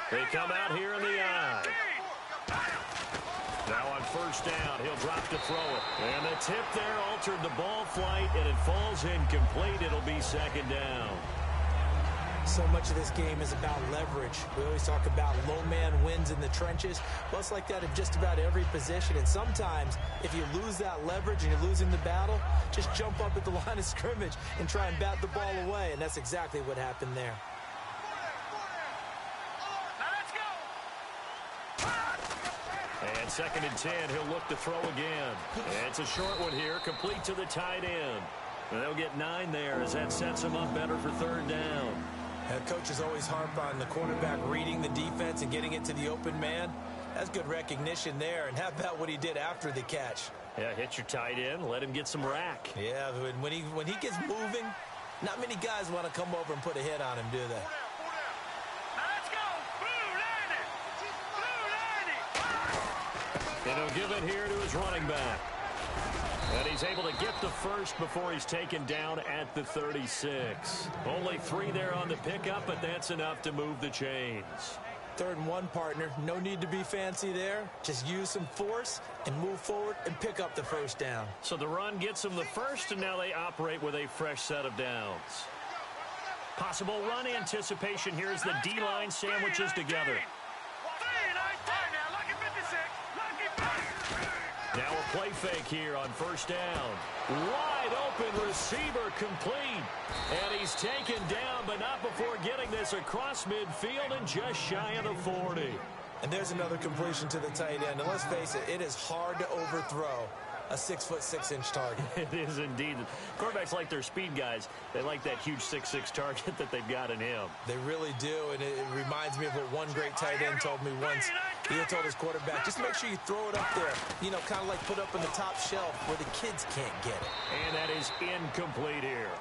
Speaker 2: They come out here in the eye. Now on first down, he'll drop to throw it. And the tip there altered the ball flight, and it falls incomplete. It'll be second down.
Speaker 3: So much of this game is about leverage. We always talk about low man wins in the trenches. Well, it's like that in just about every position. And sometimes, if you lose that leverage and you're losing the battle, just jump up at the line of scrimmage and try and bat the ball away. And that's exactly what happened there.
Speaker 2: And 2nd and 10, he'll look to throw again. And it's a short one here, complete to the tight end. And they'll get 9 there as that sets them up better for 3rd down.
Speaker 3: Coaches always harp on the quarterback reading the defense and getting it to the open man. That's good recognition there. And how about what he did after the catch?
Speaker 2: Yeah, hit your tight end, let him get some rack.
Speaker 3: Yeah, when he gets moving, not many guys want to come over and put a hit on him, do they?
Speaker 2: And he'll give it here to his running back. And he's able to get the first before he's taken down at the 36. Only 3 there on the pickup, but that's enough to move the chains.
Speaker 3: 3rd and 1, partner. No need to be fancy there. Just use some force and move forward and pick up the 1st down.
Speaker 2: So the run gets them the first, and now they operate with a fresh set of downs. Possible run anticipation here as the D-line sandwiches together. Now a play fake here on 1st down. Wide open receiver complete. And he's taken down, but not before getting this across midfield and just shy of the 40.
Speaker 3: And there's another completion to the tight end. And let's face it, it is hard to overthrow a 6'6" target.
Speaker 2: It is indeed. Quarterbacks like their speed guys. They like that huge 6'6" target that they've got in him.
Speaker 3: They really do, and it reminds me of what one great tight end told me once. He had told his quarterback, just make sure you throw it up there, you know, kind of like put up in the top shelf where the kids can't get it.
Speaker 2: And that is incomplete here.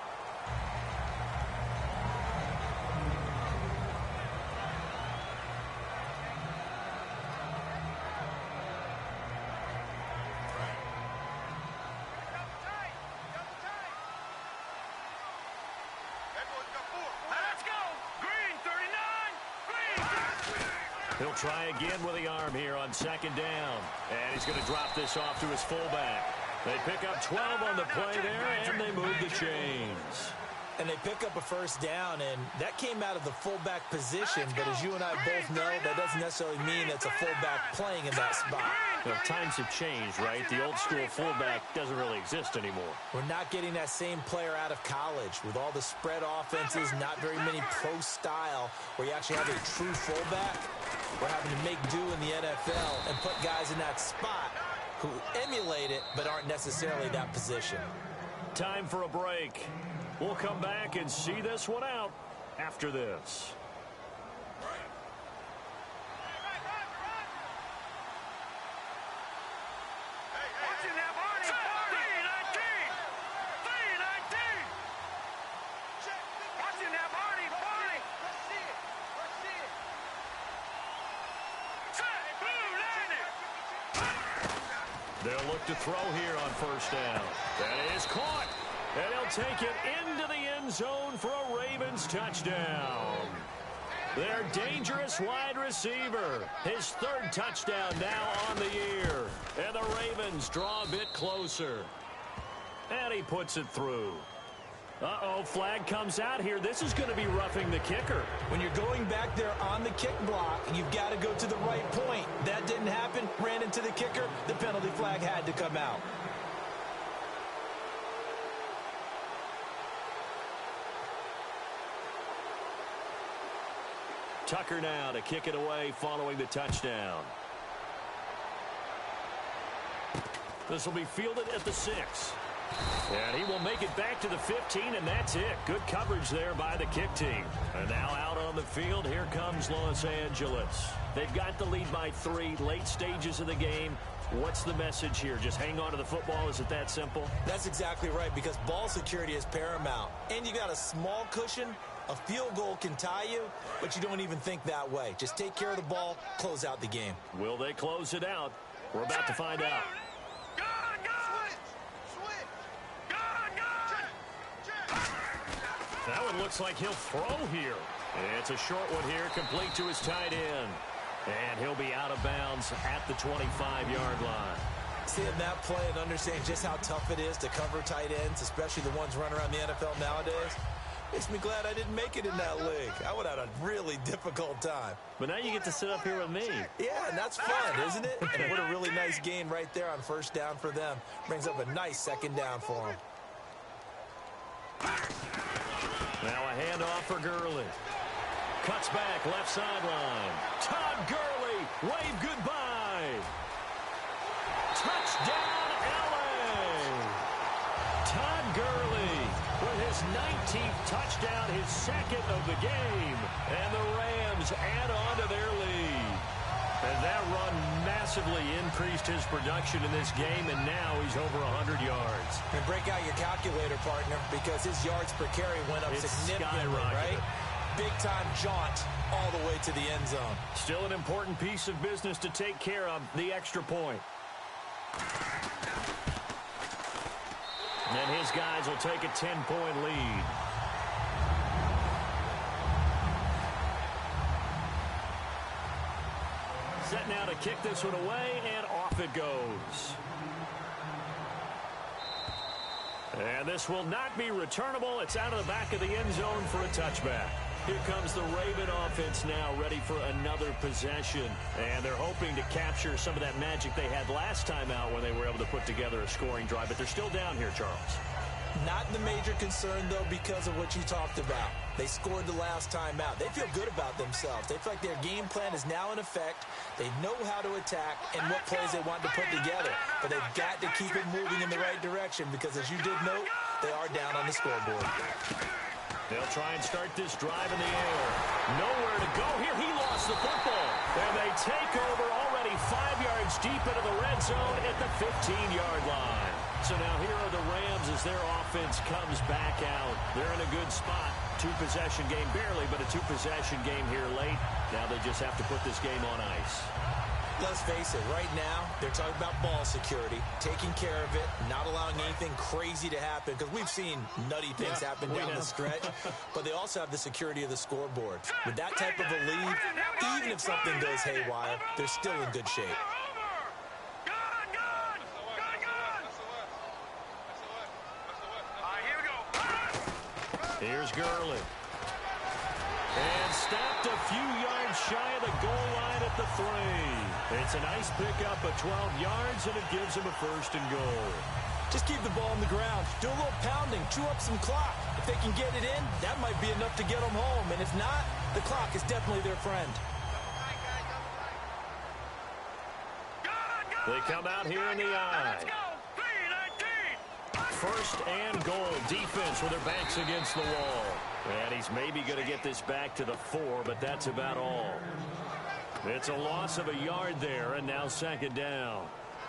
Speaker 2: He'll try again with the arm here on 2nd down. And he's going to drop this off to his fullback. They pick up 12 on the play there, and they move the chains.
Speaker 3: And they pick up a 1st down, and that came out of the fullback position. But as you and I both know, that doesn't necessarily mean it's a fullback playing in that spot.
Speaker 2: Well, times have changed, right? The old school fullback doesn't really exist anymore.
Speaker 3: We're not getting that same player out of college with all the spread offenses, not very many pro style where you actually have a true fullback. We're having to make do in the NFL and put guys in that spot who emulate it but aren't necessarily that position.
Speaker 2: Time for a break. We'll come back and see this one out after this. They'll look to throw here on 1st down. That is caught. And he'll take it into the end zone for a Ravens touchdown. Their dangerous wide receiver. His 3rd touchdown now on the year. And the Ravens draw a bit closer. And he puts it through. Uh-oh, flag comes out here. This is going to be roughing the kicker.
Speaker 3: When you're going back there on the kick block, you've got to go to the right point. That didn't happen. Ran into the kicker. The penalty flag had to come out.
Speaker 2: Tucker now to kick it away following the touchdown. This will be fielded at the 6. And he will make it back to the 15, and that's it. Good coverage there by the kick team. And now out on the field, here comes Los Angeles. They've got the lead by 3, late stages of the game. What's the message here? Just hang on to the football? Is it that simple?
Speaker 3: That's exactly right, because ball security is paramount. And you got a small cushion. A field goal can tie you, but you don't even think that way. Just take care of the ball, close out the game.
Speaker 2: Will they close it out? We're about to find out. That one looks like he'll throw here. It's a short one here, complete to his tight end. And he'll be out of bounds at the 25-yard line.
Speaker 3: Seeing that play and understanding just how tough it is to cover tight ends, especially the ones running around the NFL nowadays, Makes me glad I didn't make it in that league. I would have had a really difficult time.
Speaker 2: But now you get to sit up here with me.
Speaker 3: Yeah, and that's fun, isn't it? And what a really nice gain right there on first down for them. Brings up a nice second down for them.
Speaker 2: Now a handoff for Gurley. Cuts back, left sideline. Todd Gurley, wave goodbye. Touchdown, LA. Todd Gurley with his 19th touchdown, his second of the game. And the Rams add on to their lead. And that run massively increased his production in this game, and now he's over 100 yards.
Speaker 3: And break out your calculator, partner, because his yards per carry went up significantly, right? Big-time jaunt all the way to the end zone.
Speaker 2: Still an important piece of business to take care of, the extra point. And his guys will take a 10-point lead. Set now to kick this one away, and off it goes. And this will not be returnable. It's out of the back of the end zone for a touchback. Here comes the Raven offense now, ready for another possession. And they're hoping to capture some of that magic they had last time out when they were able to put together a scoring drive. But they're still down here, Charles.
Speaker 3: Not the major concern, though, because of what you talked about. They scored the last time out. They feel good about themselves. They feel like their game plan is now in effect. They know how to attack and what plays they want to put together. But they've got to keep it moving in the right direction because, as you did note, they are down on the scoreboard.
Speaker 2: They'll try and start this drive in the air. Nowhere to go here. He lost the football. And they take over already 5 yards deep into the red zone at the 15-yard line. So now here are the Rams as their offense comes back out. They're in a good spot. Two-possession game, barely, but a two-possession game here late. Now they just have to put this game on ice.
Speaker 3: Let's face it, right now, they're talking about ball security, taking care of it, not allowing anything crazy to happen, because we've seen nutty things happen down the stretch, but they also have the security of the scoreboard. With that type of a lead, even if something goes haywire, they're still in good shape.
Speaker 2: Here's Gurley. And stopped a few yards shy of the goal line at the 3. It's a nice pickup of 12 yards, and it gives him a first and goal.
Speaker 3: Just keep the ball on the ground. Do a little pounding. Chew up some clock. If they can get it in, that might be enough to get them home. And if not, the clock is definitely their friend.
Speaker 2: They come out here in the eye. First and goal. Defense with their backs against the wall. And he's maybe going to get this back to the 4, but that's about all. It's a loss of a yard there, and now second down.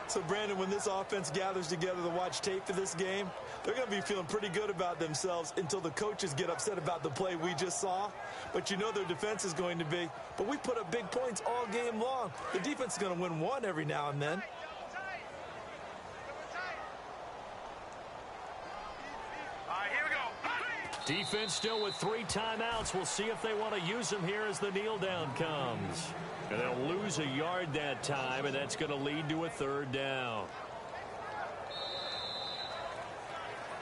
Speaker 3: So, Brandon, when this offense gathers together to watch tape for this game, they're going to be feeling pretty good about themselves until the coaches get upset about the play we just saw. But you know their defense is going to be. But we put up big points all game long. The defense is going to win one every now and then.
Speaker 2: Defense still with 3 timeouts. We'll see if they want to use them here as the kneel down comes. And they'll lose a yard that time, and that's going to lead to a third down.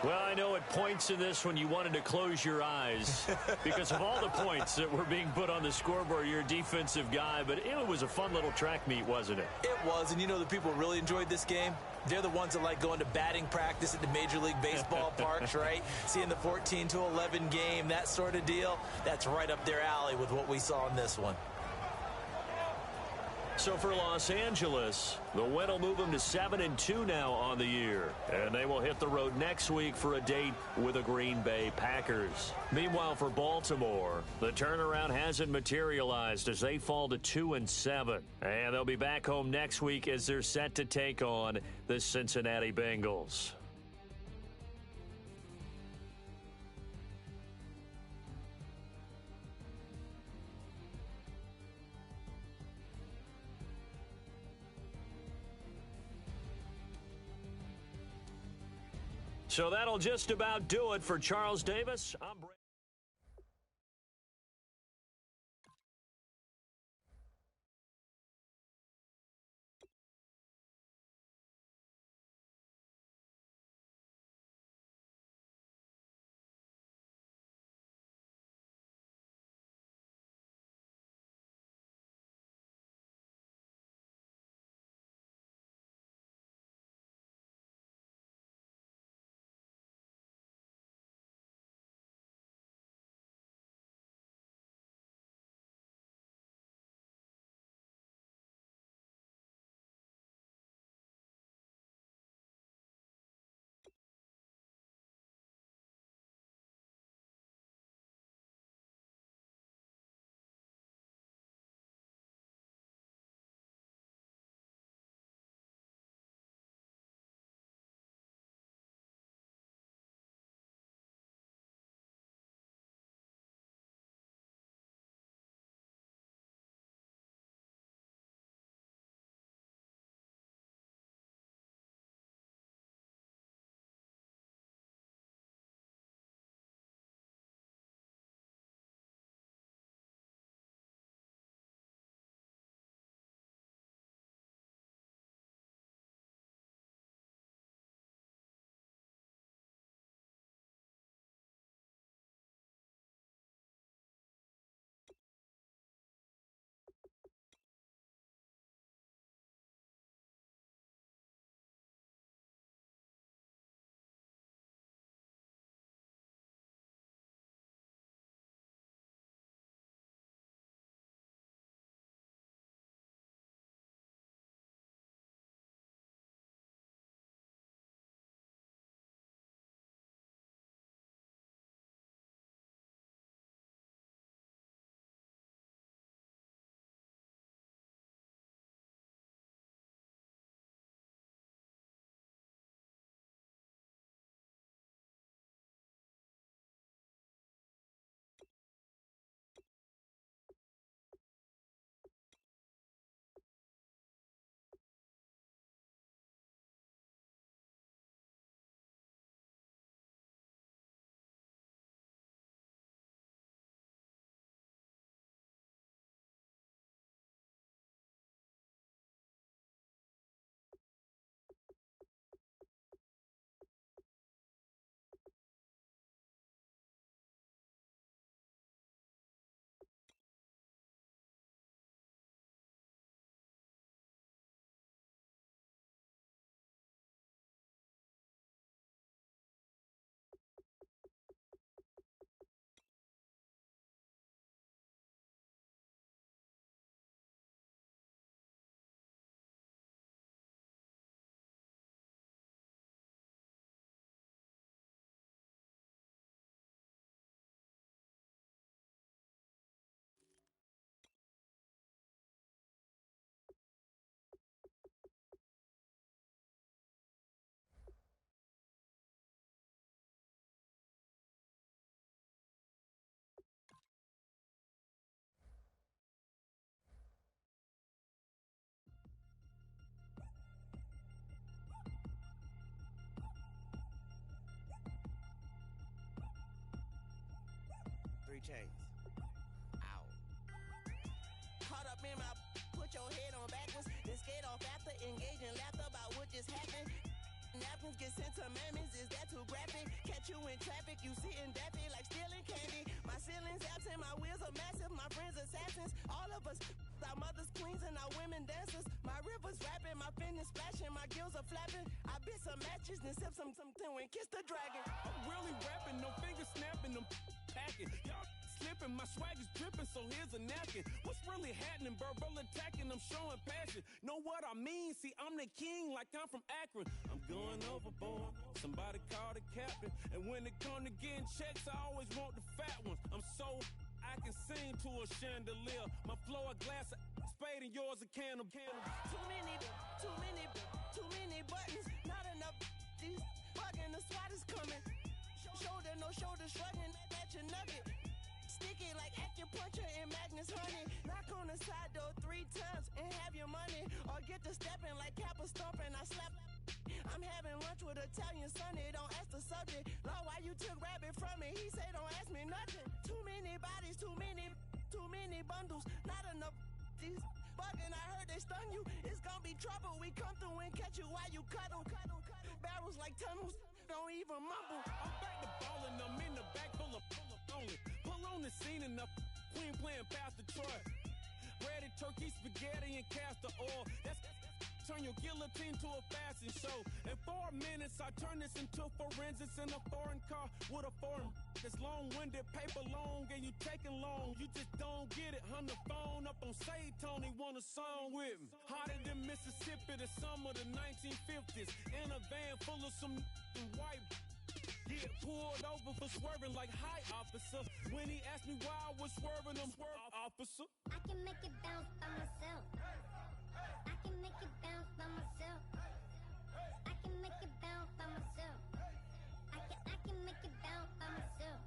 Speaker 2: Well, I know at points in this when you wanted to close your eyes because of all the points that were being put on the scoreboard. You're a defensive guy, but it was a fun little track meet, wasn't it?
Speaker 3: It was, and you know the people who really enjoyed this game? They're the ones that like going to batting practice at the Major League Baseball parks, right? Seeing the 14-11 game, that sort of deal. That's right up their alley with what we saw in this one.
Speaker 2: So for Los Angeles, the win will move them to 7-2 now on the year. And they will hit the road next week for a date with the Green Bay Packers. Meanwhile, for Baltimore, the turnaround hasn't materialized as they fall to 2-7. And they'll be back home next week as they're set to take on the Cincinnati Bengals. So that'll just about do it for Charles Davis. I'm
Speaker 5: chains. Ow. Caught up in my, put your head on backwards, then skate off after, engage in laughter about what just happened. Napkins get sent to mammies, is that too graphic? Catch you in traffic, you sitting daffy like stealing candy. My ceiling's absent, my wheels are massive, my friends assassins. All of us, our mothers queens and our women dancers. My rivers rapping, my fingers splashing, my gills are flapping. I bit some matches, then sip something and kiss the dragon.
Speaker 6: I'm really rapping, no fingers snapping, I'm packing. Y'all slipping, my swag is dripping, so here's a napkin. What's really happening? Verbal attacking, I'm showing passion. Know what I mean? See, I'm the king like I'm from Akron. I'm going overboard. Somebody call the captain. And when it come to getting checks, I always want the fat ones. I'm so I can sing to a chandelier. My flow a glass of spade and yours a can of candle.
Speaker 5: Too many buttons, not enough. These fucking the SWAT is coming. Shoulder, no shoulder shrugging at your nugget. Sticky like acupuncture and Magnus honey. Knock on the side door 3 times and have your money. Or get to stepping like Kappa stomping. I slap. I'm having lunch with Italian Sonny. Don't ask the subject. Lord, why you took rabbit from me? He say don't ask me nothing. Too many bodies, too many bundles. Not enough. These bugging, I heard they stun you. It's gonna be trouble. We come through and catch you while you cuddle. Barrels like tunnels. Don't even mumble.
Speaker 6: I'm back to ballin', I'm in the back full of only. Pull on the scene and the queen playing Pastor Troy. Breaded turkey, spaghetti, and castor oil. That's turn your guillotine to a fashion show. In 4 minutes, I turn this into forensics in a foreign car with a foreign. This long-winded paper long and you taking long. You just don't get it. On the phone up on Say Tony, want a song with me. Hotter than Mississippi, the summer of the 1950s. In a van full of some white. Get pulled over for swerving like hi, officer. When he asked me why I was swerving, I'm swerve, officer.
Speaker 7: I can make it bounce by myself. I can make it bounce by myself. I can make it bounce by myself. I can make it bounce by myself.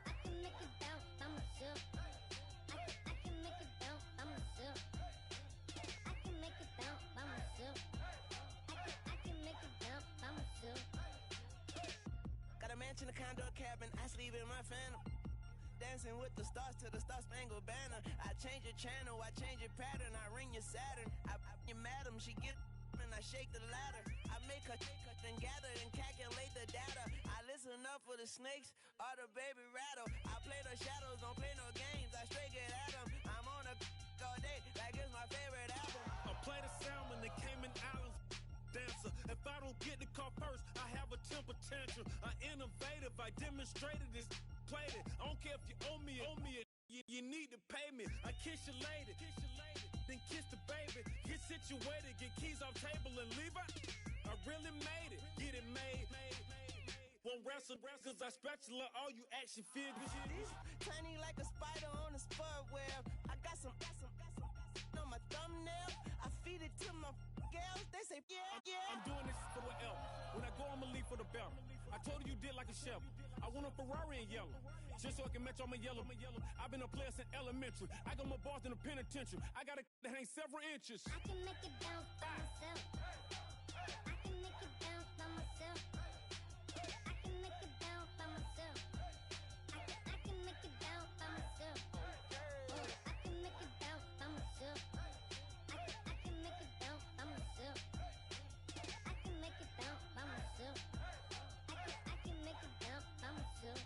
Speaker 7: I can make it bounce by myself. I can make it bounce by myself. I can make it bounce by myself. I can make it bounce by myself.
Speaker 5: Got a mansion, a condo, a cabin. I sleep in my phantom. Dancing with the stars to the Star-Spangled Banner. I change your channel, I change your pattern. I ring your Saturn. I your madam, she get and I shake the ladder. I make her then gather and calculate the data. I listen up for the snakes or the baby rattle. I play the shadows, don't play no games. I straight get at them. I'm on a all day like it's my favorite album.
Speaker 6: I play the salmon, the Cayman Islands dancer. If I don't get the car first, I have a temper tantrum. I innovative, I demonstrated this. Played it. I don't care if you owe me it. You need to pay me. I kiss your lady, then kiss the baby. Get situated, get keys off table and leave it. I really made it, get it made. Won't wrestle, cause I spatula all you action figures.
Speaker 5: Tiny like a spider on a spud web. I got some on my thumbnail. I feed it to my girls. They say, yeah.
Speaker 6: I'm doing this for the L. When I go, I'ma leave for the bell. I told her you did like a shovel. I want a Ferrari in yellow, just so I can match all my yellow. I've been a player since elementary. I got my bars in the penitentiary. I got a that hang several inches.
Speaker 7: I can make it bounce by myself. I can make it bounce by myself. I can make it bounce by myself. I can make it bounce by myself. I can make it bounce by myself. I can make it bounce by myself. I can make it bounce by myself. I can make it bounce by myself.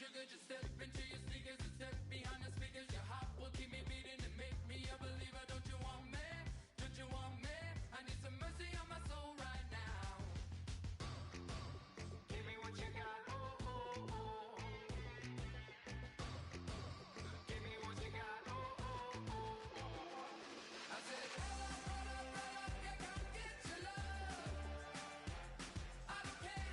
Speaker 8: Sugar, just step into your sneakers and step behind the speakers. Your heart will keep me beating and make me a believer. Don't you want me? Don't you want me? I need some mercy on my soul right now. Give me what you got, oh, oh, oh. Give me what you got, oh, oh, oh, oh. I said, roll up, yeah, come get your love. I don't care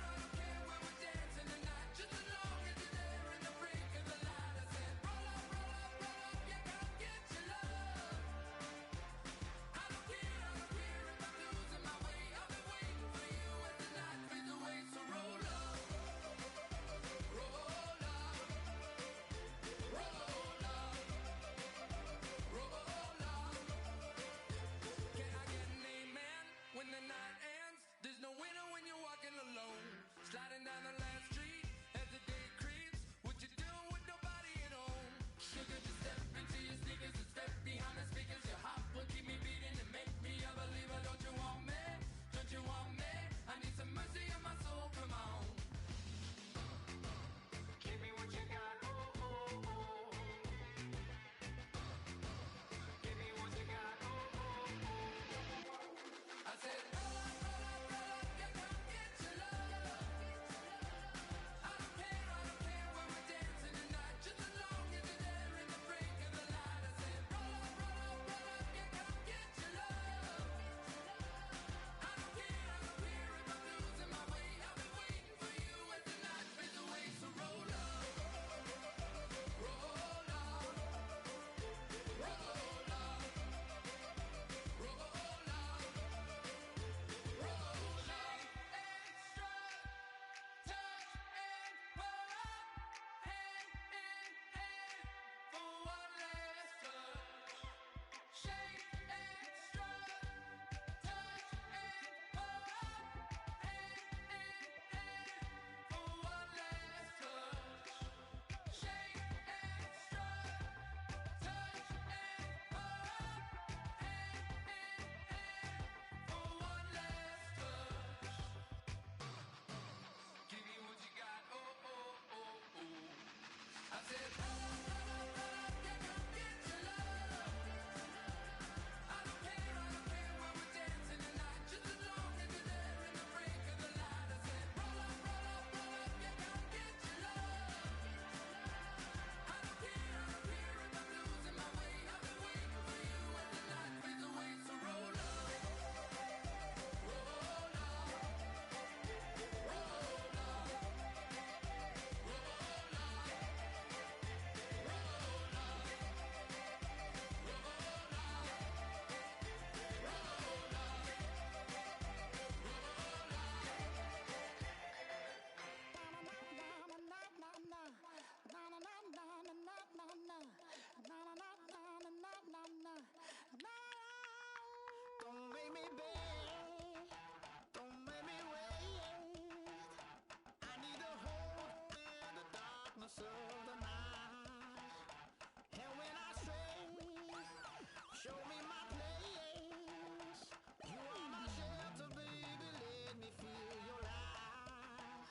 Speaker 8: when we're dancing tonight, just as long as you're there in the break of the light. I said, roll up, yeah, come get your love. I don't care if I'm losing my way. I've been waiting for you as the night fades away. So roll up, roll up, roll up, roll up. Can I get an amen when the night ends? There's no winner when you're walking alone. Sliding down the last street as the day creeps. What you doing with nobody at home? Sugar, just step into your sneakers and step behind the speakers. Your heart will keep me beating and make me a believer. Don't you want me? Don't you want me? I need some mercy on my soul. Come on. Give me what you got. Oh, oh, oh. Give me what you got. Oh, oh, oh. I said, roll up, yeah, come get your love. I don't care when we're dancing tonight, just as long as you're there in the break of the light. I said, roll up, yeah, come get your love. I don't care if I'm losing my way. I've been waiting for you as the night fades away. So roll up, roll up, roll up, roll up. Give me what you got, oh, oh, oh, oh. I said, yeah, come get your love. I don't care when we're dancing tonight, just as long as you're there in the break of the light. I said, roll up, yeah, come get your love. I don't care if I'm losing my way. I've been waiting for you as the night fades away. So roll up, roll up, roll up.
Speaker 5: Don't make me beg, don't make me wait. I need a hold in the darkness of the night. And when I stray, show me my place. You are my shelter, baby, let me feel your light.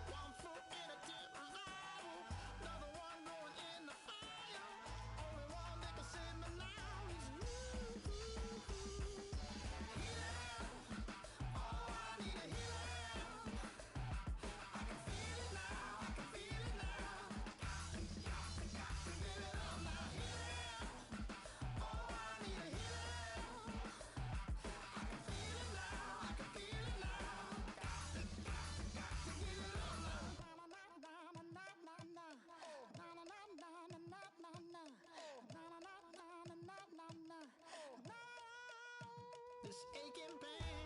Speaker 5: One foot in a deep revival, another one going in the fire. Only one that can save me now is you. Healing, oh, I need a healing. I can feel it now, I can feel it now. Got to give it up now. Healing, oh, I need a healing. I can feel it now, I can feel it now. Got to give it up now. This aching pain